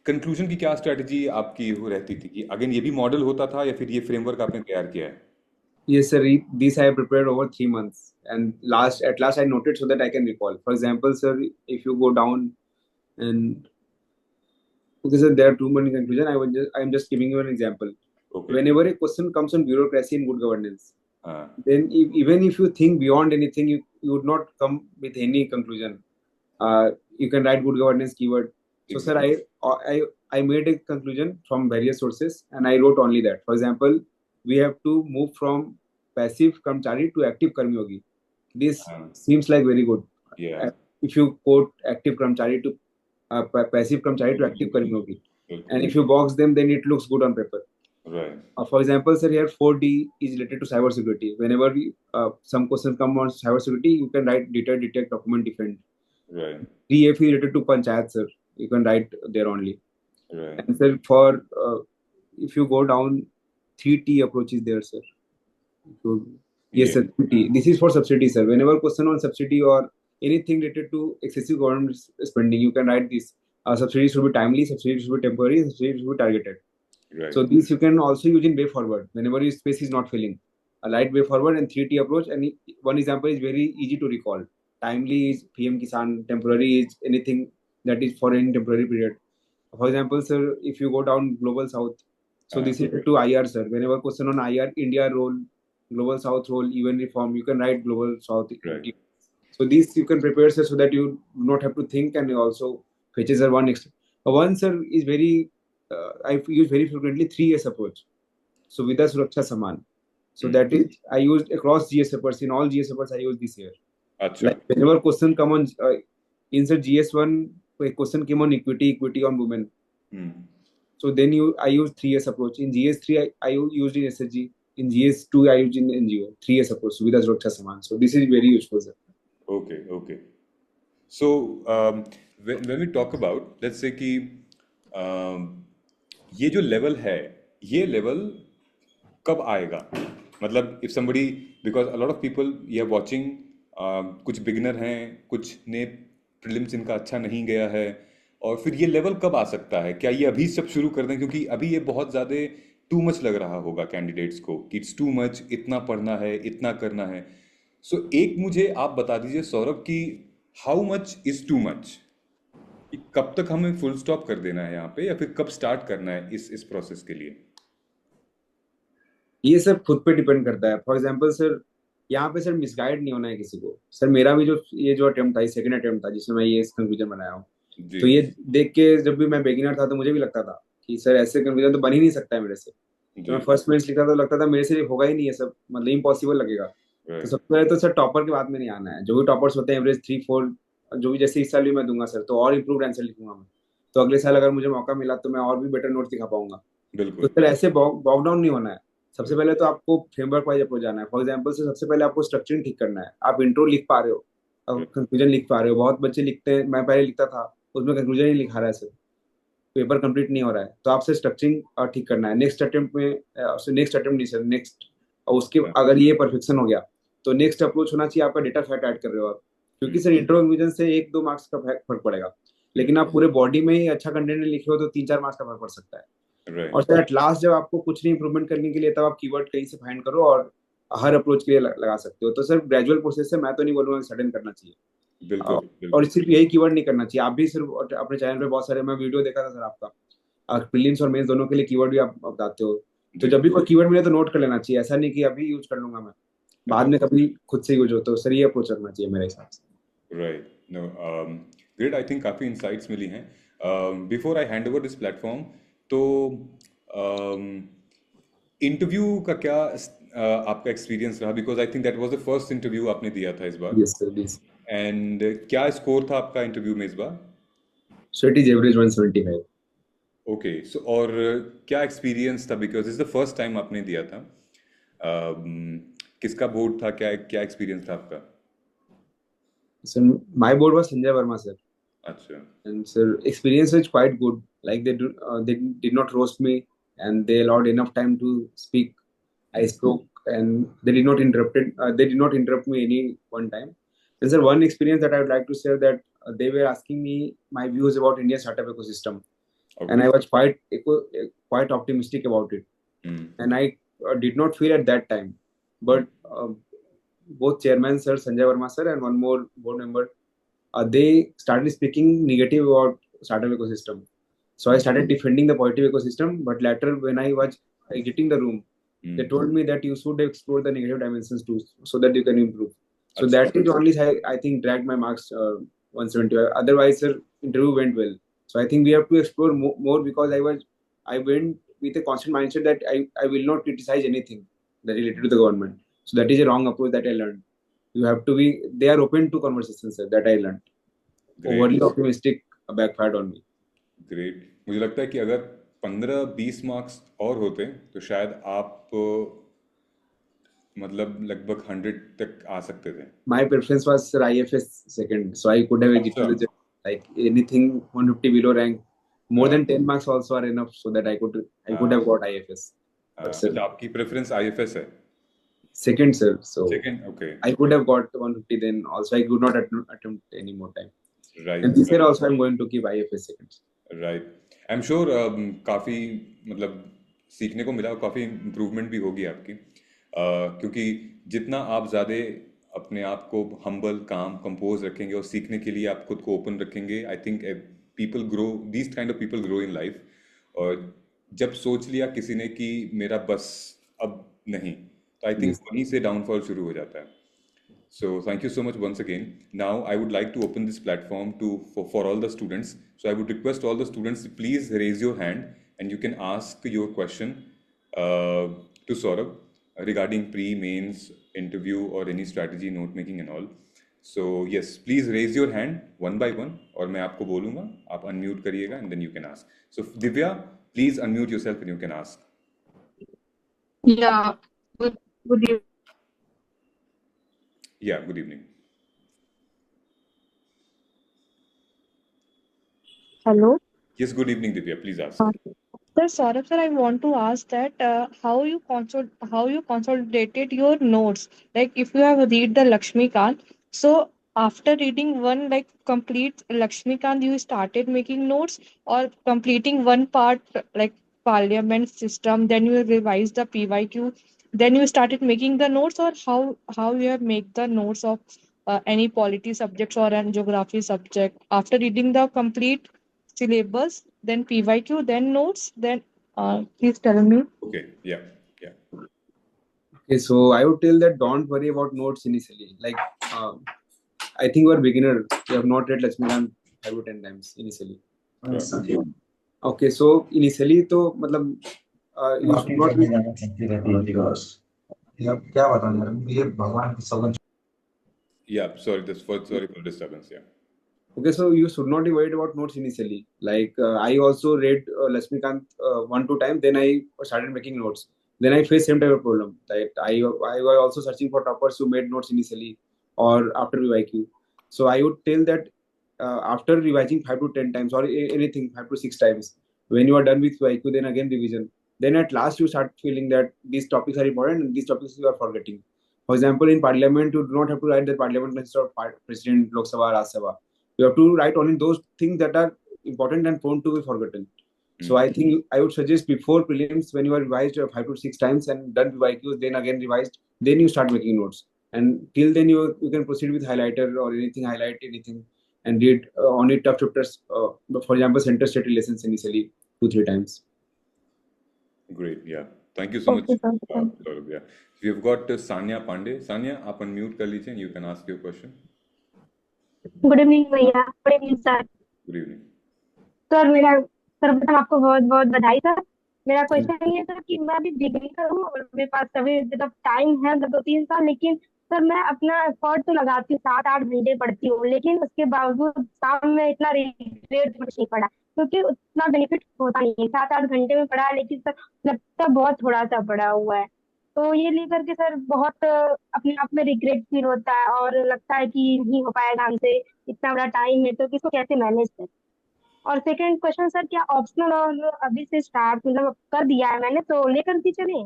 S1: कंक्लूजन की क्या स्ट्रेटजी आपकी हो रहती थी कि अगेन ये भी मॉडल होता था या फिर ये फ्रेमवर्क आपने तैयार किया है?
S2: Yes, sir. This I have prepared over 3 months, and at last I noted so that I can recall. For example, sir, if you go down and okay, sir, there are too many conclusion. I am just giving you an example.
S1: Okay.
S2: Whenever a question comes on bureaucracy and good governance,
S1: हाँ.
S2: then even if you think beyond anything, you would not come with any conclusion. You can write good governance keyword. So, sir,
S1: Exactly.
S2: I made a conclusion from various sources, and I wrote only that. For example, we have to move from passive Karmchari to active Karmyogi. This
S1: हाँ.
S2: seems like very good.
S1: Yeah.
S2: If you quote active Karmchari to passive Karmchari to active Karmyogi, and
S1: बिल्कुल.
S2: if you box them, then it looks good on paper.
S1: Right.
S2: For example, sir, here 4D is related to cyber security. Whenever some questions come on cyber security, you can write detect, document, defend.
S1: Right.
S2: 3F is related to panchayat, sir. You can write there only.
S1: Right.
S2: And sir, for if you go down, 3T approach is there, sir. So, yes,
S1: Yeah.
S2: sir. 3T. This is for subsidy, sir. Whenever question on subsidy or anything related to excessive government spending, you can write this. Subsidy should be timely, subsidy should be temporary, subsidy should be targeted.
S1: Right.
S2: So these you can also use in way forward whenever your space is not filling. A light way forward and 3T approach. And one example is very easy to recall. Timely is PM Kisan, temporary is anything that is for any temporary period. For example, sir, if you go down Global South, so
S1: हाँ.
S2: this is to IR, sir. Whenever question on IR, India role, Global South role, even reform, you can write Global South.
S1: Right.
S2: So these you can prepare, sir, so that you do not have to think, and you also fetches are one extra. One, sir, is very I use very frequently 3S approach. So Vida Suraksha Saman. So
S1: Hmm.
S2: that is I used across GS papers. In all GS papers, I use this here.
S1: अच्छा.
S2: Like whenever question come on insert GS1, a question came on equity on women.
S1: Hmm.
S2: So then I use 3S approach. In GS3, I used in SSG. In GS2, I used in NGO. 3S approach. Vida Suraksha Saman. So this is very useful, sir.
S1: Okay. Okay. So when we talk about, let's say कि um, ये जो level है, ये level कब आएगा? मतलब if somebody, because a lot of people ये watching, कुछ बिगिनर हैं, कुछ ने प्रीलिम्स इनका अच्छा नहीं गया है, और फिर ये लेवल कब आ सकता है? क्या ये अभी सब शुरू कर दें? क्योंकि अभी ये बहुत ज़्यादा टू मच लग रहा होगा कैंडिडेट्स को कि इट्स टू मच, इतना पढ़ना है, इतना करना है. सो एक मुझे आप बता दीजिए सौरभ कि how much is too much, कि कब तक हमें फुल स्टॉप कर देना है यहाँ पे, या फिर कब स्टार्ट करना है इस प्रोसेस के लिए?
S2: ये सर खुद पे डिपेंड करता है. फॉर एग्जाम्पल सर, यहाँ पे सर मिसगाइड नहीं होना है किसी को. सर मेरा भी जो अटेम्प्ट था, सेकंड अटेम्प्ट था जिसमें मैं ये कंक्लूजन बनाया हूँ.
S1: जी.
S2: तो ये देख के जब भी मैं बिगिनर था तो मुझे भी लगता था कि सर ऐसे कंक्लूजन तो बन ही नहीं सकता है मेरे से. तो
S1: जी.
S2: मैं फर्स्ट मेंस लिखा तो लगता था मेरे से होगा ही नहीं है सब, मतलब इम्पॉसिबल लगेगा. तो
S1: राइट.
S2: सबसे पहले तो सर टॉपर की बात में नहीं आना है. जो भी टॉपर्स होते हैं एवरेज 3-4, जो भी जैसे इस साल भी मैं दूंगा सर, तो और इम्प्रूव आंसर लिखूंगा मैं. तो अगले साल अगर मुझे मौका मिला तो मैं और भी बेटर नोट्स दिखा पाऊंगा. तो
S1: बिल्कुल.
S2: सर ऐसे बॉक डाउन नहीं होना है. सबसे
S1: राइट.
S2: पहले तो आपको फ्रेमवर्क वाइज अप्रोच जाना है. फॉर एग्जाम्पल से सबसे पहले आपको स्ट्रक्चरिंग ठीक करना है. आप इंट्रो लिख पा रहे हो, अब
S1: राइट.
S2: कंक्लूजन लिख पा रहे हो. बहुत बच्चे लिखते हैं, मैं पहले लिखता था, उसमें कंक्लूजन ही लिखा रहा है सर, पेपर कंप्लीट नहीं हो रहा है. तो आपसे स्ट्रक्चरिंग ठीक करना है. नेक्स्ट अटेम्प्ट में नेक्स्ट अटेम्प्ट नहीं सर, नेक्स्ट, और उसके अगर ये परफेक्शन हो गया तो नेक्स्ट अप्रोच होना चाहिए आपका डेटा फैक्ट ऐड कर रहे हो आप. क्योंकि सर इंट्रो कंक्लूजन से 1-2 मार्क्स का फर्क पड़ेगा, लेकिन आप पूरे बॉडी में ही अच्छा कंटेंट नहीं लिखे हो तो 3-4 मार्क्स का फर्क पड़ सकता है. और
S1: राइट.
S2: सर एट लास्ट जब आपको कुछ नहीं इंप्रूवमेंट करने के लिए, तब आप कीवर्ड कहीं से फाइंड करो और हर अप्रोच के लिए लगा सकते हो. तो सर ग्रेजुअल प्रोसेस से मैं तो नहीं बोलूंगा सडन करना चाहिए.
S1: बिल्कुल.
S2: और
S1: बिल्कुल.
S2: सिर्फ यही कीवर्ड नहीं करना चाहिए. आप भी सिर्फ अपने चैनल पे बहुत सारे, मैं वीडियो देखा था सर आपका, प्रीलिम्स और मेंस दोनों के लिए कीवर्ड भी आप बताते हो. तो
S1: जी.
S2: जब भी कोई कीवर्ड मिले तो नोट कर लेना चाहिए. ऐसा नहीं कि अभी यूज कर लूंगा मैं, बाद में कभी खुद से यूज हो. तो सर ये अप्रोच रखना चाहिए मेरे हिसाब से.
S1: Right. No, great. I think काफ़ी इंसाइट्स मिली हैं. Before I hand over this platform, तो इंटरव्यू का क्या आपका एक्सपीरियंस रहा? Because I think that was the first interview आपने दिया था इस बार.
S2: Yes sir, please.
S1: एंड क्या स्कोर था आपका इंटरव्यू में इस बार?
S2: So it is average 175.
S1: Okay. So और क्या एक्सपीरियंस था, because is the first time आपने दिया था. किसका बोर्ड था, क्या क्या एक्सपीरियंस था आपका?
S2: Sir my board was Sanjay Verma sir.
S1: अच्छा.
S2: And sir, experience is quite good. Like they did not roast me, and they allowed enough time to speak. I spoke, and they did not interrupted. They did not interrupt me any one time. And sir, one experience that I would like to share, that they were asking me my views about Indian startup ecosystem, and
S1: okay.
S2: I was quite optimistic about it.
S1: Hmm.
S2: And I did not feel at that time but both chairman sir Sanjay Verma sir and one more board member, they started speaking negative about startup ecosystem. So I started defending the positive ecosystem, but later when I was exiting the room, they told me that you should explore the negative dimensions too, so that you can improve. So
S1: अच्छा,
S2: that is only I think dragged my marks 170. Otherwise, sir, interview went well. So I think we have to explore more because I went with a constant mindset that I will not criticize anything that related to the government. So that is a wrong approach that I learned. You have to be. They are open to conversations, sir. That I learned.
S1: Great
S2: Overly optimistic backfired on me.
S1: Great. मुझे लगता है कि अगर 15-20 marks और होते तो शायद आप मतलब लगभग 100 तक आ सकते थे।
S2: My preference was sir, IFS second, so I could have
S1: अच्छा,
S2: exited the job. Like anything 150 below rank, more
S1: हाँ,
S2: than 10 marks also are enough so that I could
S1: हाँ,
S2: have got IFS. But
S1: हाँ,
S2: sir,
S1: अच्छा आपकी preference IFS है।
S2: second sir, so
S1: second, okay,
S2: I could have got 150 then also I could not attempt any more time. And
S1: right
S2: this year
S1: right
S2: also I'm going to keep IFS second.
S1: Right. I am sure काफ़ी मतलब सीखने को मिला और काफ़ी improvement भी होगी आपकी। क्योंकि जितना आप ज़्यादा अपने आप को हम्बल काम कंपोज रखेंगे और सीखने के लिए आप खुद को ओपन रखेंगे, I think people grow, these kind of people grow in life. और जब सोच लिया किसी ने कि मेरा बस अब नहीं, तो आई थिंक
S2: Yes.
S1: वहीं से डाउनफॉल शुरू हो जाता है। So thank you so much once again. Now I would like to open this platform for all the students. So I would request all the students, please raise your hand and you can ask your question to Saurabh regarding pre-mains interview or any strategy note making and all. So yes, please raise your hand one by one और मैं आपको बोलूँगा, आप unmute करिएगा and then you can ask. So Divya, please unmute yourself and you can ask.
S3: Yeah, good evening.
S1: Yeah, good evening.
S3: Hello.
S1: Yes, good evening, Divya. Please ask.
S3: Sir, Saurabh sir, I want to ask that how you consolidated your notes. Like if you have read the Lakshmikant, so after reading one like complete Lakshmikant, you started making notes or completing one part like parliament system, then you revise the PYQ, then you started making the notes, or how you have make the notes of any polity subjects or an geography subject after reading the complete syllabus, then PYQ, then notes, then please tell me.
S1: Okay, yeah, yeah.
S2: Okay, so I would tell that don't worry about notes initially. Like I think you are beginner. You have not read Lakshmikant 5 to 10 times initially.
S1: Sure.
S2: Okay, so initially तो मतलब you should not be
S4: क्या बताऊं यार ये भगवान की सौगंध
S1: Yeah, sorry for disturbance. Yeah.
S2: okay. So you should not be worried about notes initially. Like I also read Lakshmikant 1 2 times. Then I started making notes. Then I faced same type of problem. Like I was also searching for toppers who made notes initially or after VYQ. So I would tell that after revising 5 to 10 times or anything 5 to 6 times, when you are done with VYQ, then again revision. Then at last you start feeling that these topics are important and these topics you are forgetting. For example, in Parliament, you do not have to write the Parliament consists of President, Lok Sabha, Raj Sabha. You have to write only those things that are important and prone to be forgotten. So I think I would suggest before prelims, when you are revised 5 to 6 times and done with IQs, then again revised, then you start making notes. And till then you can proceed with highlighter or anything, highlight anything and read only tough chapters. For example, center state relations initially 2-3 times.
S1: Great. Yeah. Thank you so much,
S3: Okay, sir.
S1: Saurabh. Yeah. We've got Sanya Pandey. Sanya, आप unmute कर लीजिए. You can ask your question.
S5: Good evening भैया, good evening sir.
S1: Good evening.
S5: Sir मेरा सर्वप्रथम आपको बहुत बहुत बधाई सर। मेरा क्वेश्चन ये था कि मैं अभी डिग्री कर हूँ और मेरे पास अभी मतलब टाइम है 2-3 साल, लेकिन सर मैं अपना एफर्ट तो लगाती हूँ, 7-8 घंटे पढ़ती हूँ, लेकिन उसके बावजूद काम में इतना रिग्रेट कुछ नहीं पड़ा क्योंकि उतना बेनिफिट होता नहीं है। 7-8 घंटे में पढ़ा लेकिन सर लगता बहुत थोड़ा सा पढ़ा हुआ है, तो ये लेकर के सर बहुत अपने आप में रिग्रेट फील होता है और लगता है कि नहीं हो पाएगा हमसे, इतना बड़ा टाइम है तो किसको कैसे मैनेज करें। और सेकंड क्वेश्चन सर, क्या ऑप्शनल और अभी से स्टार्ट मतलब कर दिया है मैंने तो लेकर के चले?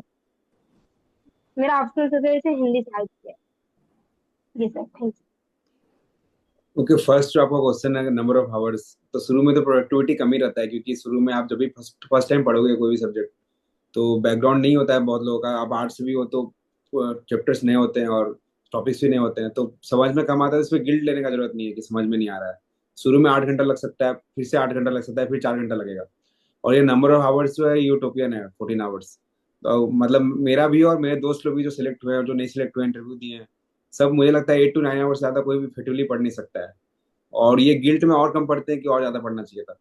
S5: मेरा ऑप्शनल सब्जेक्ट से हिंदी साहित्य है। जी sir, thank you.
S2: Okay, first जो आपका क्वेश्चन है नंबर ऑफ आवर्स, तो शुरू में तो प्रोडक्टिविटी कम ही रहता है क्योंकि शुरू में आप जब भी फर्स्ट टाइम पढ़ोगे कोई भी सब्जेक्ट तो बैकग्राउंड नहीं होता है बहुत लोगों का। आप आर्ट्स भी हो तो चैप्टर्स नए होते हैं और टॉपिक्स भी नए होते हैं, तो समझ में कम आता है। इसमें गिल्ट लेने का जरूरत नहीं है कि समझ में नहीं आ रहा है। शुरू में 8 घंटा लग सकता है, फिर से 8 घंटा लग सकता है, फिर 4 घंटा लगेगा। और ये नंबर ऑफ आवर्स जो है यूटोपियन है, 14 आवर्स। तो मतलब मेरा भी और मेरे दोस्त लोग भी जो सिलेक्ट हुए हैं और जो नहीं सिलेक्ट हुए, इंटरव्यू दिए हैं, सब मुझे लगता है 8 to 9 आवर्स ज्यादा कोई भी इफेक्टिवली पढ़ नहीं सकता है। और ये गिल्ट में और कम पढ़ते हैं कि और ज्यादा पढ़ना चाहिए था।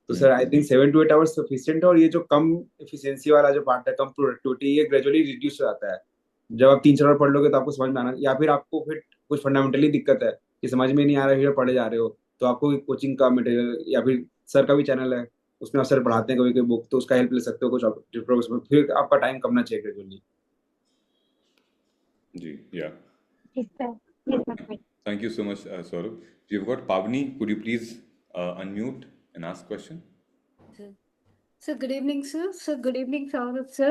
S2: तो sir I think 7 to 8 hours sufficient है। और ये जो कम एफिशिएंसी वाला जो पार्ट है, कम प्रोडक्टिविटी, ये ग्रेजुअली रिड्यूस हो जाता है। जब आप 3-4 बार पढ़ लोगे तो आपको समझ में आना, या फिर आपको फिर कुछ फंडामेंटली दिक्कत है कि समझ में नहीं आ रहा है, फिर पढ़े जा रहे हो, तो आपको कोचिंग का मटेरियल या फिर सर का भी चैनल है, उसमें आप सर पढ़ाते हैं कभी कभी बुक, तो उसका हेल्प ले सकते हो कुछ उसमें, फिर आपका टाइम कम ना चाहिए gradually.
S1: Ji, yeah.
S5: Yes, sir. Yes, sir.
S1: Thank you so much, Saurabh. We've got Pavni. Could you please unmute and ask question?
S6: So good evening, sir. So good evening, Saurabh, sir,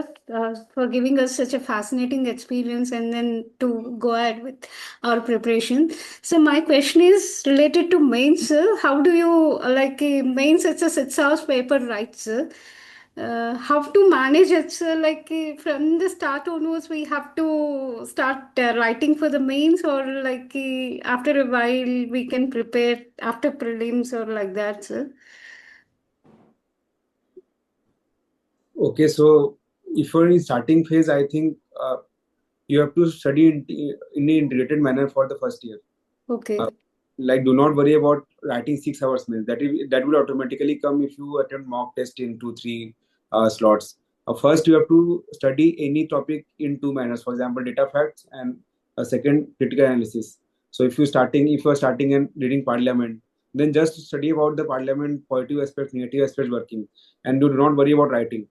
S6: for giving us such a fascinating experience and then to go ahead with our preparation. So my question is related to mains, sir. How do you mains? It's a 6 hours paper, right, sir? How to manage it, sir? From the start onwards, we have to start writing for the mains, or after a while we can prepare after prelims or like that, sir.
S2: Okay, so if you're in starting phase, I think you have to study in an integrated manner for the first year.
S6: Okay.
S2: Like, do not worry about writing 6 hours mains. That will automatically come if you attempt mock test in 2-3 slots. First, you have to study any topic in 2 manners. For example, data facts, and second, critical analysis. So if you're starting and reading Parliament, then just study about the Parliament positive aspects, negative aspects working, and do not worry about writing.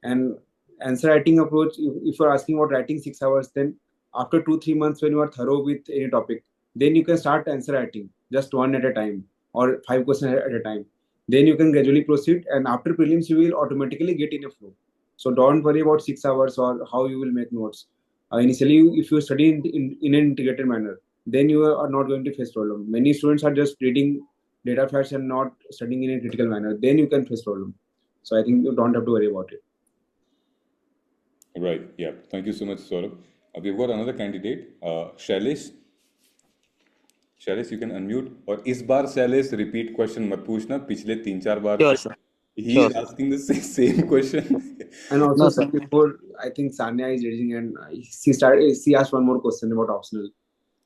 S2: And answer writing approach, if you're asking about writing 6 hours, then after 2-3 months, when you are thorough with any topic, then you can start answer writing just one at a time or 5 questions at a time. Then you can gradually proceed, and after prelims you will automatically get in a flow. So don't worry about 6 hours or how you will make notes. Initially, if you study in an integrated manner, then you are not going to face problem. Many students are just reading data facts and not studying in a critical manner. Then you can face problem. So I think you don't have to worry about it.
S1: Right. Yeah. Thank you so much, Saurabh. We've got another candidate, Shailesh. Shailesh, you can unmute. और इस बार Shailesh repeat question मत पूछना, पिछले 3-4 बार
S7: Sure,
S1: से
S7: sir.
S1: he
S7: Sure,
S1: is
S7: sir.
S1: asking the same question.
S2: And also,
S7: No,
S2: sir,
S7: sir.
S2: before I think Sanya is raising, and she asked one more question about optional.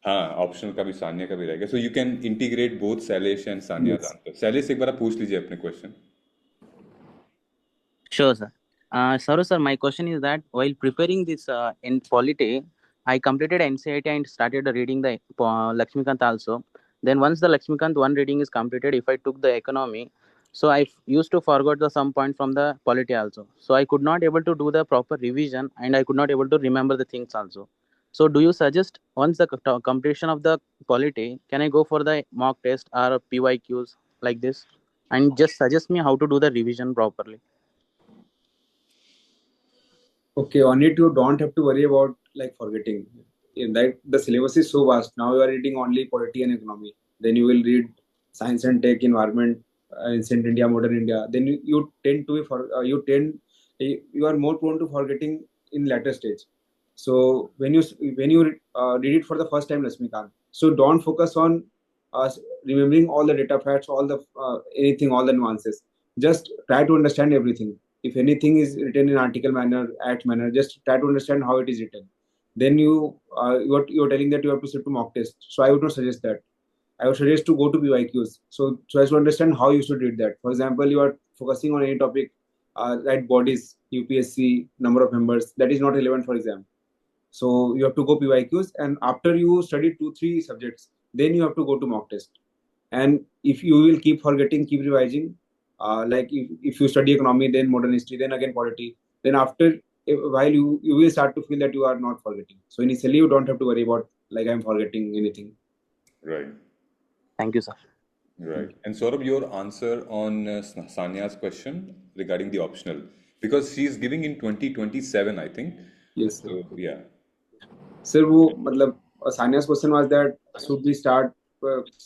S1: हाँ, optional का भी सान्या का भी रहेगा. So you can integrate both Shailesh and Sanya's
S2: Yes.
S1: answer. Shailesh, एक बार आप पूछ लीजिए अपने question.
S7: Sure, sir. Saru, sir, my question is that while preparing this in polity, I completed NCERT and started reading the Lakshmikant also. Then once the Lakshmikant one reading is completed, if I took the economy, so I used to forget the some point from the polity also. So I could not able to do the proper revision and I could not able to remember the things also. So do you suggest once the completion of the polity, can I go for the mock test or PYQs like this? And just suggest me how to do the revision properly.
S2: Okay, on it you don't have to worry about like forgetting. In that the syllabus is so vast. Now you are reading only polity and economy. Then you will read science and tech, environment, ancient India, modern India. Then you tend to be you are more prone to forgetting in later stage. So when you read it for the first time, Lakshmikant, so don't focus on remembering all the data facts, all the anything, all the nuances. Just try to understand everything. If anything is written in article manner, act manner, just try to understand how it is written. Then you're telling that you have to sit to mock test. So I would not suggest that. I would suggest to go to PYQs. So as to understand how you should read that. For example, you are focusing on any topic, like bodies, UPSC, number of members. That is not relevant for exam. So you have to go PYQs, and after you study 2-3 subjects, then you have to go to mock test. And if you will keep forgetting, keep revising, like if you study economy, then modern history, then again polity, then after a while you will start to feel that you are not forgetting. So initially you don't have to worry about like I'm forgetting anything.
S1: Right.
S7: Thank you, sir.
S1: Right. And Saurabh, your answer on Sanya's question regarding the optional, because she's giving in 2027, I think.
S2: Yes, sir.
S1: So yeah.
S2: Sir, वो मतलब Sanya's question was that should we start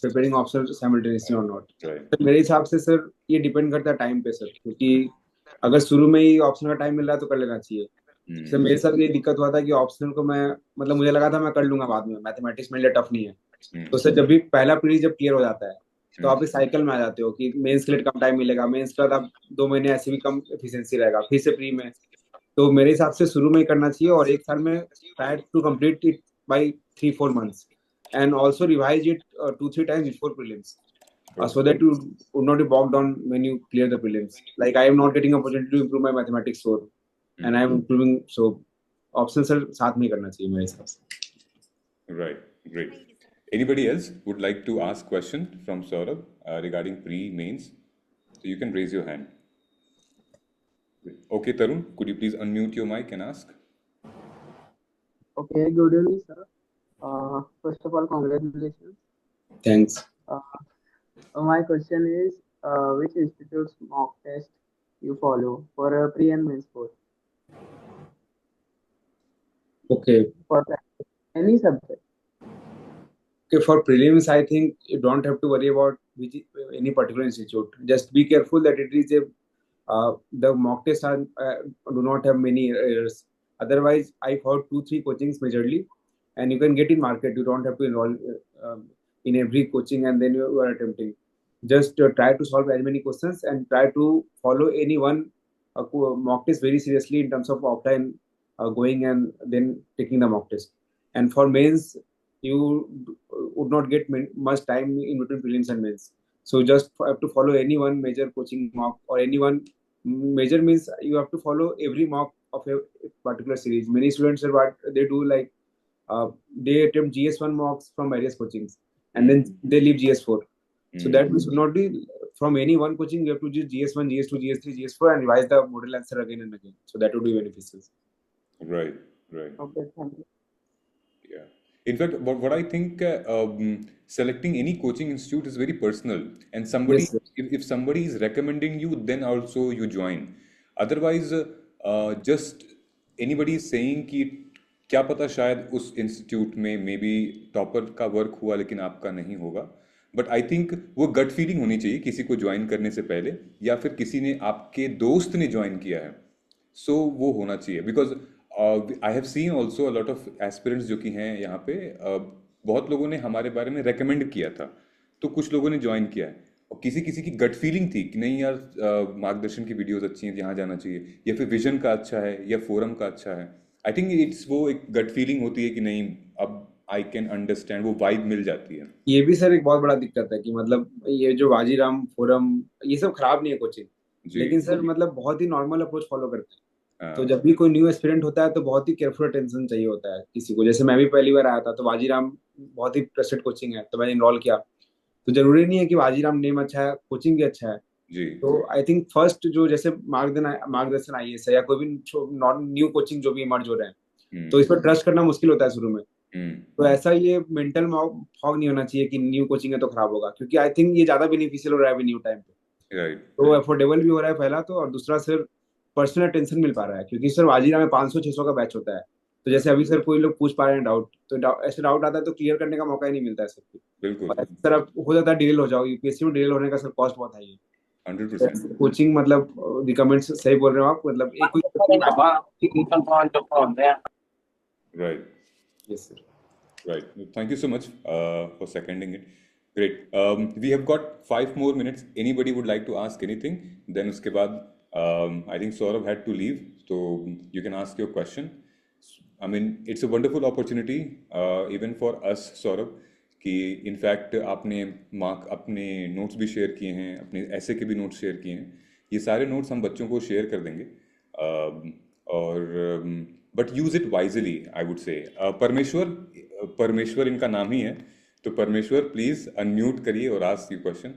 S2: preparing options simultaneously or not?
S1: Right.
S2: तो मेरे हिसाब से sir ये depend करता है time पे सर, क्योंकि अगर शुरू में ही ऑप्शन का टाइम मिल रहा है तो कर लेना चाहिए. सर मेरे साथ ये दिक्कत हुआ था कि ऑप्शनल को मैं मतलब मुझे लगा था मैं कर लूंगा बाद में, मैथमेटिक्स मेरे लिए टफ नहीं है। तो सर जब भी पहला पीरियड जब क्लियर हो जाता है तो आप इस साइकिल में आ जाते हो कि मेंस के लिए कम टाइम मिलेगा, मेंस के बाद आप 2 महीने ऐसे भी कम एफिशिएंसी रहेगा, फिर से प्री में। तो मेरे हिसाब से शुरू में ही करना चाहिए और एक साल में try to complete it by 3-4 months and also revise it 2-3 times before prelims, so that you would not be bogged down when you clear the prelims. Like I am not getting opportunity to improve my mathematics score and I am improving, so options sir साथ में करना चाहिए मेरे हिसाब से.
S1: Right, great. Anybody else would like to ask question from Saurabh regarding pre-mains? So you can raise your hand. Okay, Tarun, could you please unmute your mic and ask?
S8: Okay, good evening, sir. First of all, congratulations.
S2: Thanks.
S8: My question is, which institute's mock test you follow for pre and mains both?
S2: Okay.
S8: For any subject.
S2: Okay, for prelims, I think you don't have to worry about any particular institute. Just be careful that it is the mock tests do not have many errors. Otherwise, I found 2-3 coachings majorly, and you can get in market. You don't have to enroll in every coaching and then you are attempting. Just try to solve as many questions and try to follow any one mock test very seriously in terms of offline going and then taking the mock test. And for mains, you would not get much time in between prelims and mains. So just have to follow any one major coaching mock, or any one major means you have to follow every mock of a particular series. Many students are what they do, like they attempt GS1 mocks from various coachings and then they leave GS4. So that should not be from any one coaching. You have to use GS1, GS2, GS3, GS4 and revise the model answer again and again. So that would be beneficial.
S1: Right, right.
S8: Okay, thank you.
S1: Yeah. In fact, what I think, selecting any coaching institute is very personal, and somebody,
S2: Yes, sir.
S1: if somebody is recommending you, then also you join. Otherwise, just anybody is saying कि क्या पता शायद उस institute में may be topper का work हुआ लेकिन आपका नहीं होगा. बट आई थिंक वो गट फीलिंग होनी चाहिए किसी को ज्वाइन करने से पहले, या फिर किसी ने आपके दोस्त ने ज्वाइन किया है, सो वो होना चाहिए. Because I have seen also a lot of aspirants जो कि हैं यहाँ पे, बहुत लोगों ने हमारे बारे में रेकमेंड किया था, तो कुछ लोगों ने ज्वाइन किया है, और किसी किसी की गट फीलिंग थी कि नहीं यार, मार्गदर्शन की वीडियोस अच्छी हैं, यहाँ जाना चाहिए, या फिर विजन का अच्छा है, या फोरम का अच्छा है. आई थिंक इट्स वो एक गट फीलिंग होती है कि नहीं, अब आई कैन अंडरस्टैंड, वो वाइब मिल जाती है.
S2: ये भी सर एक बहुत बड़ा दिक्कत है कि मतलब ये जो वाजीराम फोरम ये सब खराब नहीं है कोचिंग,
S1: जी.
S2: लेकिन सर मतलब बहुत ही नॉर्मल अप्रोच फॉलो करते हैं. तो
S1: हाँ,
S2: जब भी कोई न्यू एस्पिरेंट होता है तो बहुत ही केयरफुल अटेंशन चाहिए होता है किसी को. जैसे मैं भी पहली बार आया था तो वाजीराम बहुत ही ट्रस्टेड कोचिंग है, तो मैंने इनरोल किया. तो जरूरी नहीं है कि वाजीराम नेम अच्छा है, कोचिंग भी अच्छा है.
S1: जी.
S2: तो आई थिंक फर्स्ट जो जैसे मार्गदर्शन आईएएस है या कोई भी नॉन न्यू कोचिंग जो भी इमर्ज हो रहे हैं, तो इस पर ट्रस्ट करना मुश्किल होता है शुरू में. तो ऐसा ये मेंटल फॉग नहीं होना चाहिए कि न्यू कोचिंग है तो खराब होगा, क्योंकि आई थिंक ये ज्यादा बेनिफिशियल हो रहा है अभी न्यू टाइम पे.
S1: राइट.
S2: तो अफोर्डेबल भी हो रहा है पहला तो, और दूसरा सर पर्सनल अटेंशन मिल पा रहा है, क्योंकि सर वाजीरा में 500-600 का बैच होता है. तो जैसे अभी सर कोई लोग पूछ पा रहे हैं डाउट, तो ऐसे डाउट आता है तो क्लियर करने का मौका ही नहीं मिलता है सबको.
S1: बिल्कुल.
S2: सर अब हो जाता है डिले हो जाओ, यूपीएससी में डिले होने का सर कॉस्ट बहुत हाई है.
S1: 100%.
S2: कोचिंग मतलब रिकमेंड सही बोल रहे हो आप, मतलब एक
S1: Right.
S2: Yes sir.
S1: Right. Thank you so much for seconding it. Great. We have got 5 more minutes. Anybody would like to ask anything? Then उसके बाद I think Saurabh had to leave, so you can ask your question. I mean, it's a wonderful opportunity even for us, Saurabh, कि in fact आपने अपने notes भी share किए हैं, अपने ऐसे के भी नोट्स शेयर किए हैं. ये सारे नोट्स हम बच्चों को शेयर कर देंगे, और but use it wisely, I would say. परमेश्वर इनका नाम ही है, तो परमेश्वर प्लीज अनम्यूट करिए और आस्क यू क्वेश्चन.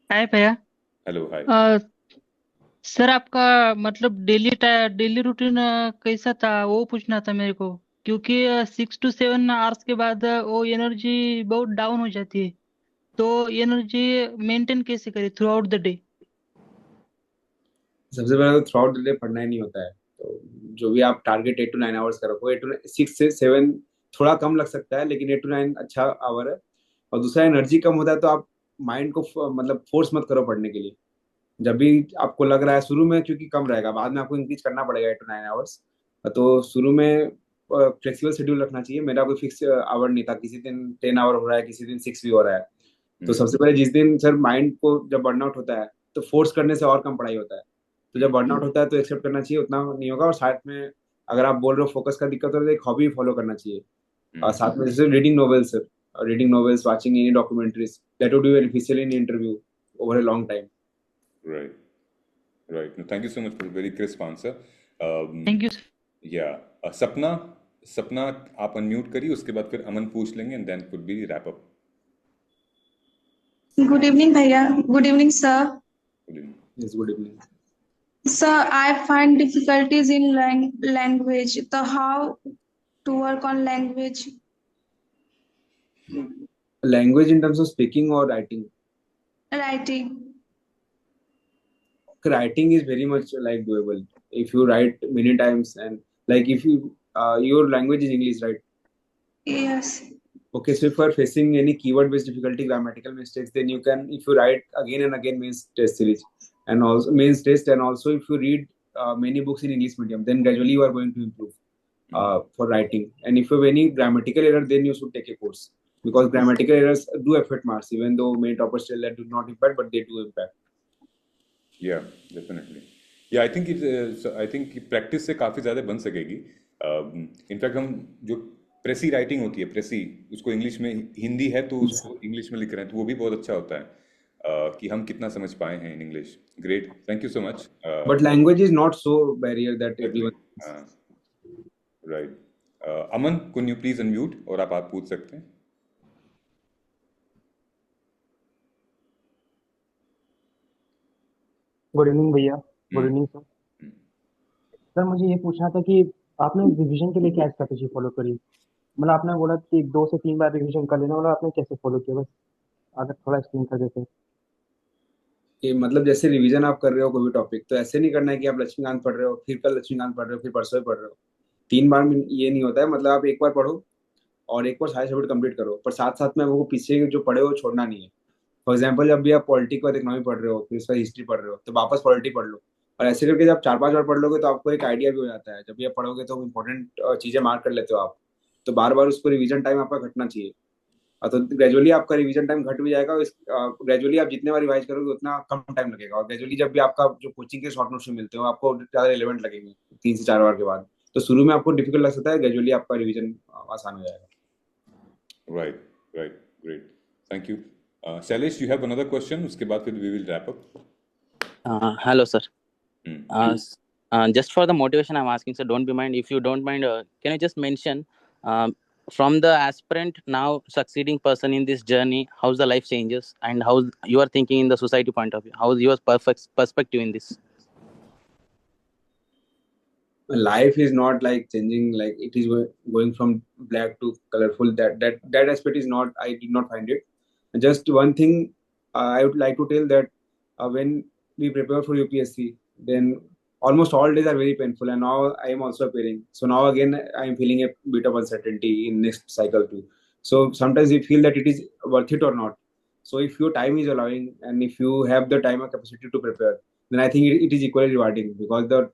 S9: हाय भैया.
S1: हेलो. हाय.
S9: सर आपका मतलब डेली रूटीन कैसा था वो पूछना था मेरे को, क्योंकि 6 to 7 आवर्स के बाद वो एनर्जी बहुत डाउन हो जाती है, तो एनर्जी मेंटेन कैसे करें थ्रू आउट द डे?
S2: सबसे पहले तो थ्रू आउट द डे पढ़ना ही नहीं होता है. तो जो भी आप टारगेट 8 to 9 आवर्स का रखो, 6 से 7 थोड़ा कम लग सकता है, लेकिन 8 to 9 अच्छा आवर है. और दूसरा, एनर्जी कम होता है तो आप माइंड को मतलब फोर्स मत करो पढ़ने के लिए. जब भी आपको लग रहा है शुरू में, क्योंकि कम रहेगा, बाद में आपको इंक्रीज करना पड़ेगा 8 to 9 आवर्स। तो शुरू में फ्लेक्सिबल शेड्यूल रखना चाहिए। मेरा कोई फिक्स आवर नहीं था, किसी दिन 10 आवर हो रहा है, किसी दिन 6 भी हो रहा है। तो सबसे पहले जिस दिन सर माइंड को जब बर्नआउट होता है तो फोर्स करने से और कम पढ़ाई होता है। तो जब बर्नआउट होता है तो एक्सेप्ट करना चाहिए, उतना नहीं होगा। और साथ में अगर आप बोल रहे हो फोकस का दिक्कत हो रहा है तो एक हॉबी फॉलो करना चाहिए। और साथ में जैसे reading novels sir, reading novels, watching any documentaries, that would be beneficial in interview over a long time.
S1: Right, right. No, thank you so much for a very crisp answer.
S9: Thank you.
S1: Yeah, सपना, सपना आप unmute करिए, उसके बाद फिर अमन पूछ लेंगे and then could be wrap up.
S10: Good evening, Bhaiya. Good evening, sir.
S1: Good evening.
S2: Yes, good evening.
S10: Sir, I find difficulties in language. The how to work on language.
S2: Language in terms of speaking or writing?
S10: Writing.
S2: Writing is very much like doable if you write many times, and like if you your language is English, right?
S10: Yes.
S2: Okay, so if you are facing any keyword based difficulty, grammatical mistakes, then you can, if you write again and again means test series and also means test, and also if you read many books in English medium, then gradually you are going to improve for writing. And if you have any grammatical error, then you should take a course, because grammatical errors do affect marks, even though many toppers tell that do not impact, but they do impact.
S1: Yeah, definitely. Yeah, I think I think practice से काफ़ी ज़्यादा बन सकेगी। In fact हम जो प्रेसी writing होती है, प्रेसी, उसको इंग्लिश में, हिंदी है तो उसको इंग्लिश में लिख रहे हैं, तो वो भी बहुत अच्छा होता है कि हम कितना समझ पाए हैं in English. Great, thank you so much.
S2: But language is not so barrier that everyone.
S1: Right. Aman, can you please unmute और आप पूछ सकते हैं।
S11: गुड इवनिंग भैया। Good evening sir. सर मुझे ये पूछना था कि आपने रिवीजन के लिए क्या स्ट्रेटेजी फॉलो करी? मतलब आपने बोला कि 2 से 3 बार रिवीजन कर लेना, मतलब आपने कैसे फॉलो किया, बस अगर थोड़ा एक्सप्लेन कर देते।
S2: कि मतलब जैसे रिवीजन आप कर रहे हो कोई भी टॉपिक, तो ऐसे नहीं करना है कि आप लक्ष्मीकांत पढ़ रहे हो, फिर कल लक्ष्मीकांत पढ़ रहे हो, फिर परसों ही पढ़ रहे हो। 3 बार में ये नहीं होता है। मतलब आप एक बार पढ़ो और एक बार सारे सब्जेक्ट कंप्लीट करो, पर साथ साथ में वो पीछे जो पढ़े हो छोड़ना नहीं है। फॉर एग्जाम्पल, जब भी आप पॉलिटी के बाद इकोनॉमी पढ़ रहे हो, फिर उसका हिस्ट्री पढ़ रहे हो, तो वापस पॉलिटी पढ़ लो। और ऐसे करके जब 4-5 बार पढ़ लोगे तो आपको एक आइडिया भी हो जाता है। जब भी आप पढ़ोगे तो इंपॉर्टेंट चीजें मार्क कर लेते हो आप, तो बार बार उसको रिवीजन टाइम आपका घटना चाहिए। तो ग्रेजुअली आपका रिवीजन टाइम घट भी जाएगा। ग्रेजुअली आप जितने बार रिवाइज करोगे उतना कम टाइम लगेगा। और ग्रेजुअली जब भी आपका जो कोचिंग के शॉर्ट नोट्स मिलते हो आपको ज्यादा रिलेवेंट लगेंगे 3 से 4 बार के बाद। तो शुरू में आपको डिफिकल्ट लग सकता है, ग्रेजुअली आपका रिवीजन आसान हो जाएगा।
S1: Right, right, great. Thank you. Shailesh, you have another question? उसके बाद फिर we will wrap up.
S7: Hello, sir. Just for the motivation I'm asking, sir, don't be mind. If you don't mind, can you just mention from the aspirant now succeeding person in this journey, how's the life changes and how you are thinking in the society point of view? How is your perfect perspective in this?
S2: Life is not like changing, like it is going from black to colorful. That aspect is not, I did not find it. Just one thing I would like to tell, that when we prepare for UPSC, then almost all days are very painful, and now I am also appearing. So now again I am feeling a bit of uncertainty in next cycle too. So sometimes you feel that it is worth it or not. So if your time is allowing and if you have the time and capacity to prepare, then I think it is equally rewarding, because the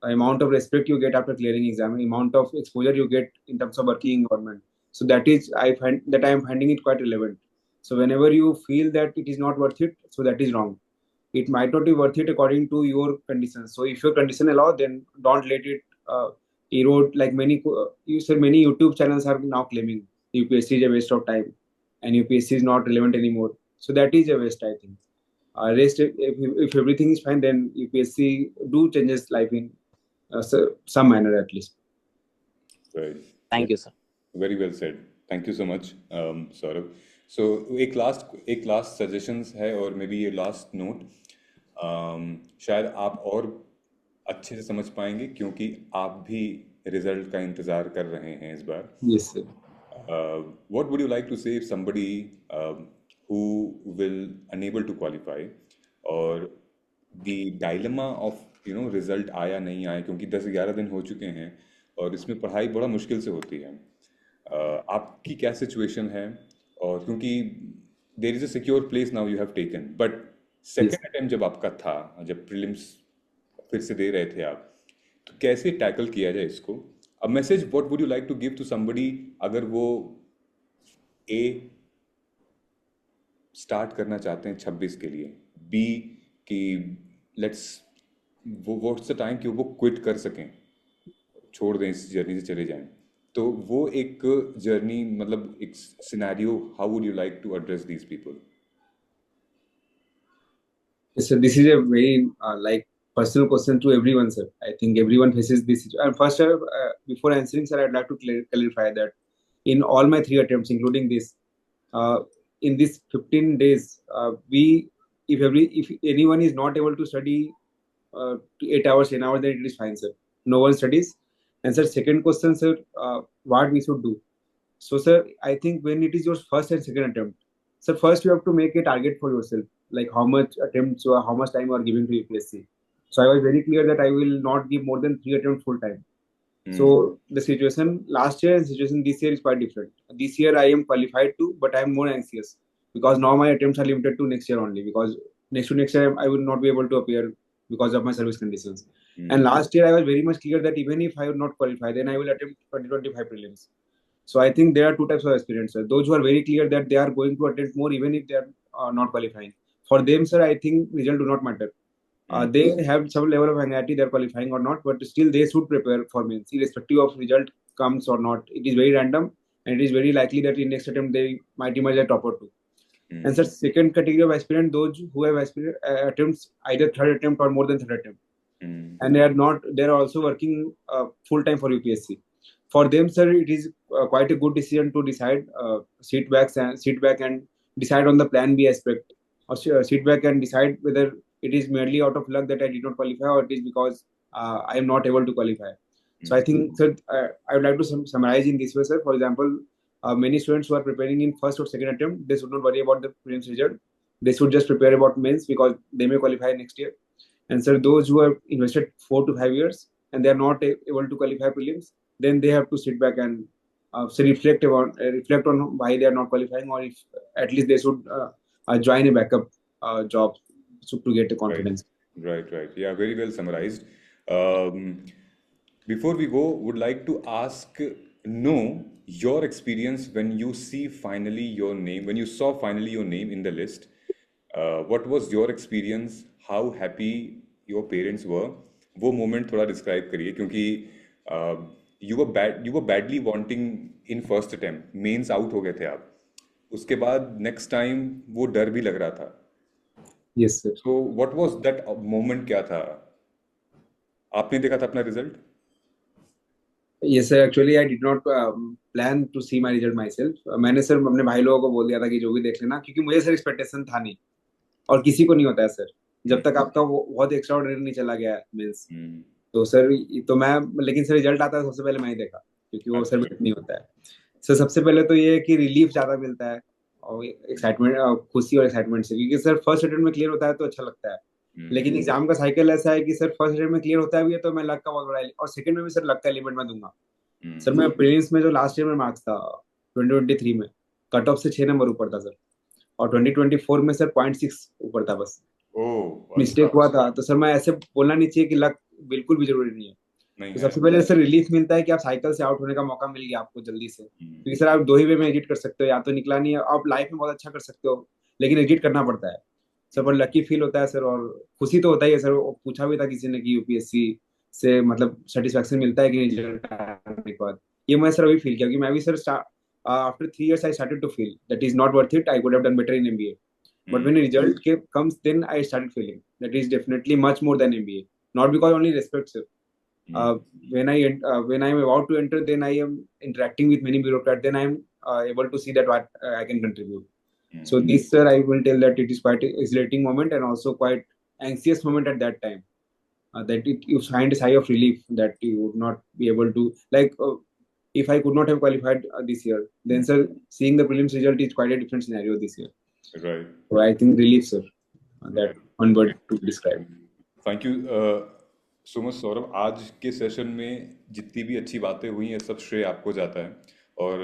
S2: amount of respect you get after clearing exam, amount of exposure you get in terms of working in government. So that is, I find that I am finding it quite relevant. So whenever you feel that it is not worth it, so that is wrong. It might not be worth it according to your conditions. So if your condition allow, then don't let it erode. Like many you said, many YouTube channels are now claiming UPSC is a waste of time and UPSC is not relevant anymore. So that is a waste, I think. Rest, if everything is fine, then UPSC do changes life in some manner at least.
S1: Right.
S7: Thank you, sir.
S1: Very well said. Thank you so much, Saurabh. So एक last suggestions है और may be ये last note शायद आप और अच्छे से समझ पाएंगे क्योंकि आप भी रिजल्ट का इंतजार कर रहे हैं इस बार।
S2: Yes, sir.
S1: What would you like to say if somebody who will unable to qualify or the dilemma of result आया नहीं आया, क्योंकि 10-11 दिन हो चुके हैं और इसमें पढ़ाई बड़ा मुश्किल से होती है। आपकी क्या सिचुएशन है? और क्योंकि there is a secure place now you have taken, but second attempt जब आपका था, जब प्रीलिम्स फिर से दे रहे थे आप, तो कैसे टैकल किया जाए इसको? A message what would you like to give to somebody अगर वो ए स्टार्ट करना चाहते हैं 26 के लिए, बी कि लेट्स वो व्हाट्स द टाइम कि वो क्विट कर सकें, छोड़ दें, इस जर्नी से चले जाएं, तो वो एक जर्नी, मतलब एक scenario, how would you like to address these people?
S2: So this is a very like personal question to everyone, sir. I think everyone faces this situation. And first, before answering, sir, I'd like to clarify that in all my 3 attempts, including this, in these 15 days, if anyone is not able to study 8 hours, 10 hours, then it is fine, sir. No one studies. And sir, second question, sir, what we should do? So, sir, I think when it is your first and second attempt, sir, first you have to make a target for yourself, like how much attempts or how much time you are giving to UPSC. So I was very clear that I will not give more than 3 attempts full time. So the situation last year and situation this year is quite different. This year I am qualified too, but I am more anxious because now my attempts are limited to next year only, because next year I will not be able to appear because of my service conditions. And last year I was very much clear that even if I would not qualify, then I will attempt 2025 prelims. So I think there are 2 types of aspirants, sir. Those who are very clear that they are going to attempt more even if they are not qualifying. For them, sir, I think result do not matter. They have some level of anxiety, they're qualifying or not, but still they should prepare for mains, irrespective of result comes or not. It is very random, and it is very likely that in next attempt they might emerge a topper too. And sir, second category of aspirant, those who have attempts either third attempt or more than third attempt, and they are also working full time for UPSC. For them, sir, it is quite a good decision to decide, sit back and decide on the plan B aspect, or sit back and decide whether it is merely out of luck that I did not qualify, or it is because I am not able to qualify. So I think, sir, I would like to summarize in this way, sir. For example, many students who are preparing in first or second attempt, they should not worry about the prelims result. They should just prepare about mains because they may qualify next year. And sir, those who have invested 4 to 5 years and they are not able to qualify prelims, then they have to sit back and reflect on why they are not qualifying, or if at least they should join a backup job to get the confidence.
S1: Right. Yeah, very well summarized. Before we go, would like to ask, know your experience when you saw finally your name in the list. What was your experience? How happy your parents were? वो moment थोड़ा describe करिए, क्योंकि you were badly wanting in first attempt, mains out हो गए थे आप, उसके बाद next time वो डर भी लग रहा था.
S2: Yes, sir.
S1: So what was that moment? क्या था? आपने देखा था अपना result?
S2: Yes, sir. Actually, I did not plan to see my result myself. मैंने सर अपने भाई लोगों को बोल दिया था कि जो भी देख लेना, क्योंकि मुझे सर एक्सपेक्टेशन था नहीं, और किसी को नहीं होता है सर, जब तक आपका वो बहुत एक्स्ट्रा ऑर्डिनरी नहीं चला गया मीन्स. तो सर लेकिन सर रिजल्ट आता है सबसे पहले मैं ही देखा, क्योंकि वो सर नहीं होता है. सर सबसे पहले तो ये है कि रिलीफ ज्यादा मिलता है और एक्साइटमेंट, खुशी और एक्साइटमेंट से, क्योंकि सर फर्स्ट अटेम्प्ट में क्लियर होता है तो अच्छा लगता है. लेकिन एग्जाम का साइकिल ऐसा है कि सर फर्स्ट अटेम्प्ट में क्लियर होता है भी है तो मैं लक का बहुत बड़ा, और सेकंड में भी सर लक का एलिमेंट मैं दूंगा. सर मैं प्रीलिम्स में जो लास्ट ईयर में मार्क्स था 2023 में, कट ऑफ से 6 नंबर ऊपर था सर, और 2024 में सर 0.6 ऊपर था, बस मिस्टेक हुआ था. तो सर मैं ऐसे बोलना नहीं चाहिए कि लक बिल्कुल भी जरूरी नहीं है. तो सबसे पहले सर रिलीफ मिलता है कि आप साइकिल से आउट होने का मौका मिल गया आपको जल्दी से, क्योंकि सर आप 2 ही वे में एग्जिट कर सकते हो, या तो निकला नहीं है, आप लाइफ में बहुत अच्छा कर सकते हो लेकिन एग्जिट करना पड़ता है सर. पर लकी फील होता है सर, और खुशी तो होता ही है सर. पूछा भी था किसी ने कि यूपीएससी से मतलब सेटिस्फेक्शन मिलता है कि नहीं रिजल्ट आने के बाद. ये मैं सर अभी फील किया कि मैं भी sir after 3 years I started to feel that is not worth it. I could have done better in MBA. But when the result comes, then I started feeling that is definitely much more than MBA. Not because only respect, sir. When I'm about to enter, then I am interacting with many bureaucrats. Then I am able to see that what I can contribute. So this, sir, I will tell that it is quite an exhilarating moment and also quite anxious moment at that time. That you find a sigh of relief that you would not be able to, like, if I could not have qualified this year, then sir, seeing the prelims result is quite a different scenario this year.
S1: Right.
S2: So I think relief, sir. That one word to describe.
S1: Thank you so much, Saurabh. आज के session में जितनी भी अच्छी बातें हुई हैं सब श्रेय आपको जाता है, और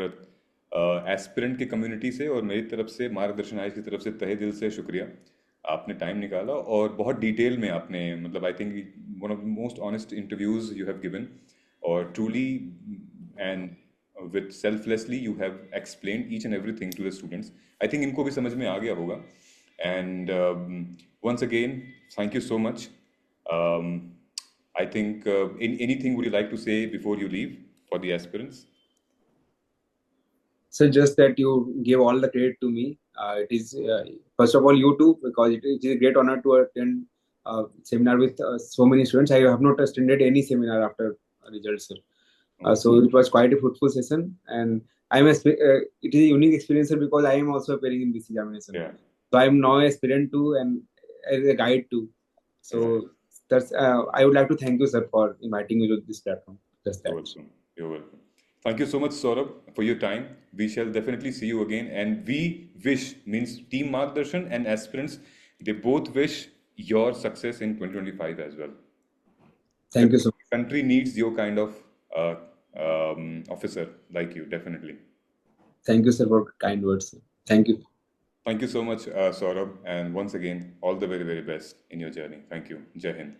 S1: एस्पिरेंट की कम्युनिटी से और मेरी तरफ से, मार्गदर्शन आइज की तरफ से तहे दिल से शुक्रिया. आपने टाइम निकाला और बहुत डिटेल में आपने मतलब I think one of the most honest interviews you have given और truly and with selflessly you have explained each and everything to the students. I think इनको भी समझ में आ गया होगा. And once again, thank you so much. I think anything would you like to say before you leave for the aspirants?
S2: So just that you give all the credit to me. It is first of all you too, because it is a great honor to attend seminar with so many students. I have not attended any seminar after results, sir. So it was quite a fruitful session, and it is a unique experience, sir, because I am also appearing in this examination.
S1: Yeah.
S2: So I am now an aspirant too, and as a guide too. So that's I would like to thank you, sir, for inviting me to this platform. Just that.
S1: You're welcome. You're welcome. Thank you so much, Saurabh, for your time. We shall definitely see you again. And we wish, means Team Margdarshan and aspirants, they both wish your success in 2025 as well.
S2: Thank you so much.
S1: The country needs your kind of officer like you, definitely.
S2: Thank you, sir, for kind words. Sir. Thank you.
S1: Thank you so much, Saurabh. And once again, all the very, very best in your journey. Thank you. Jai Hind.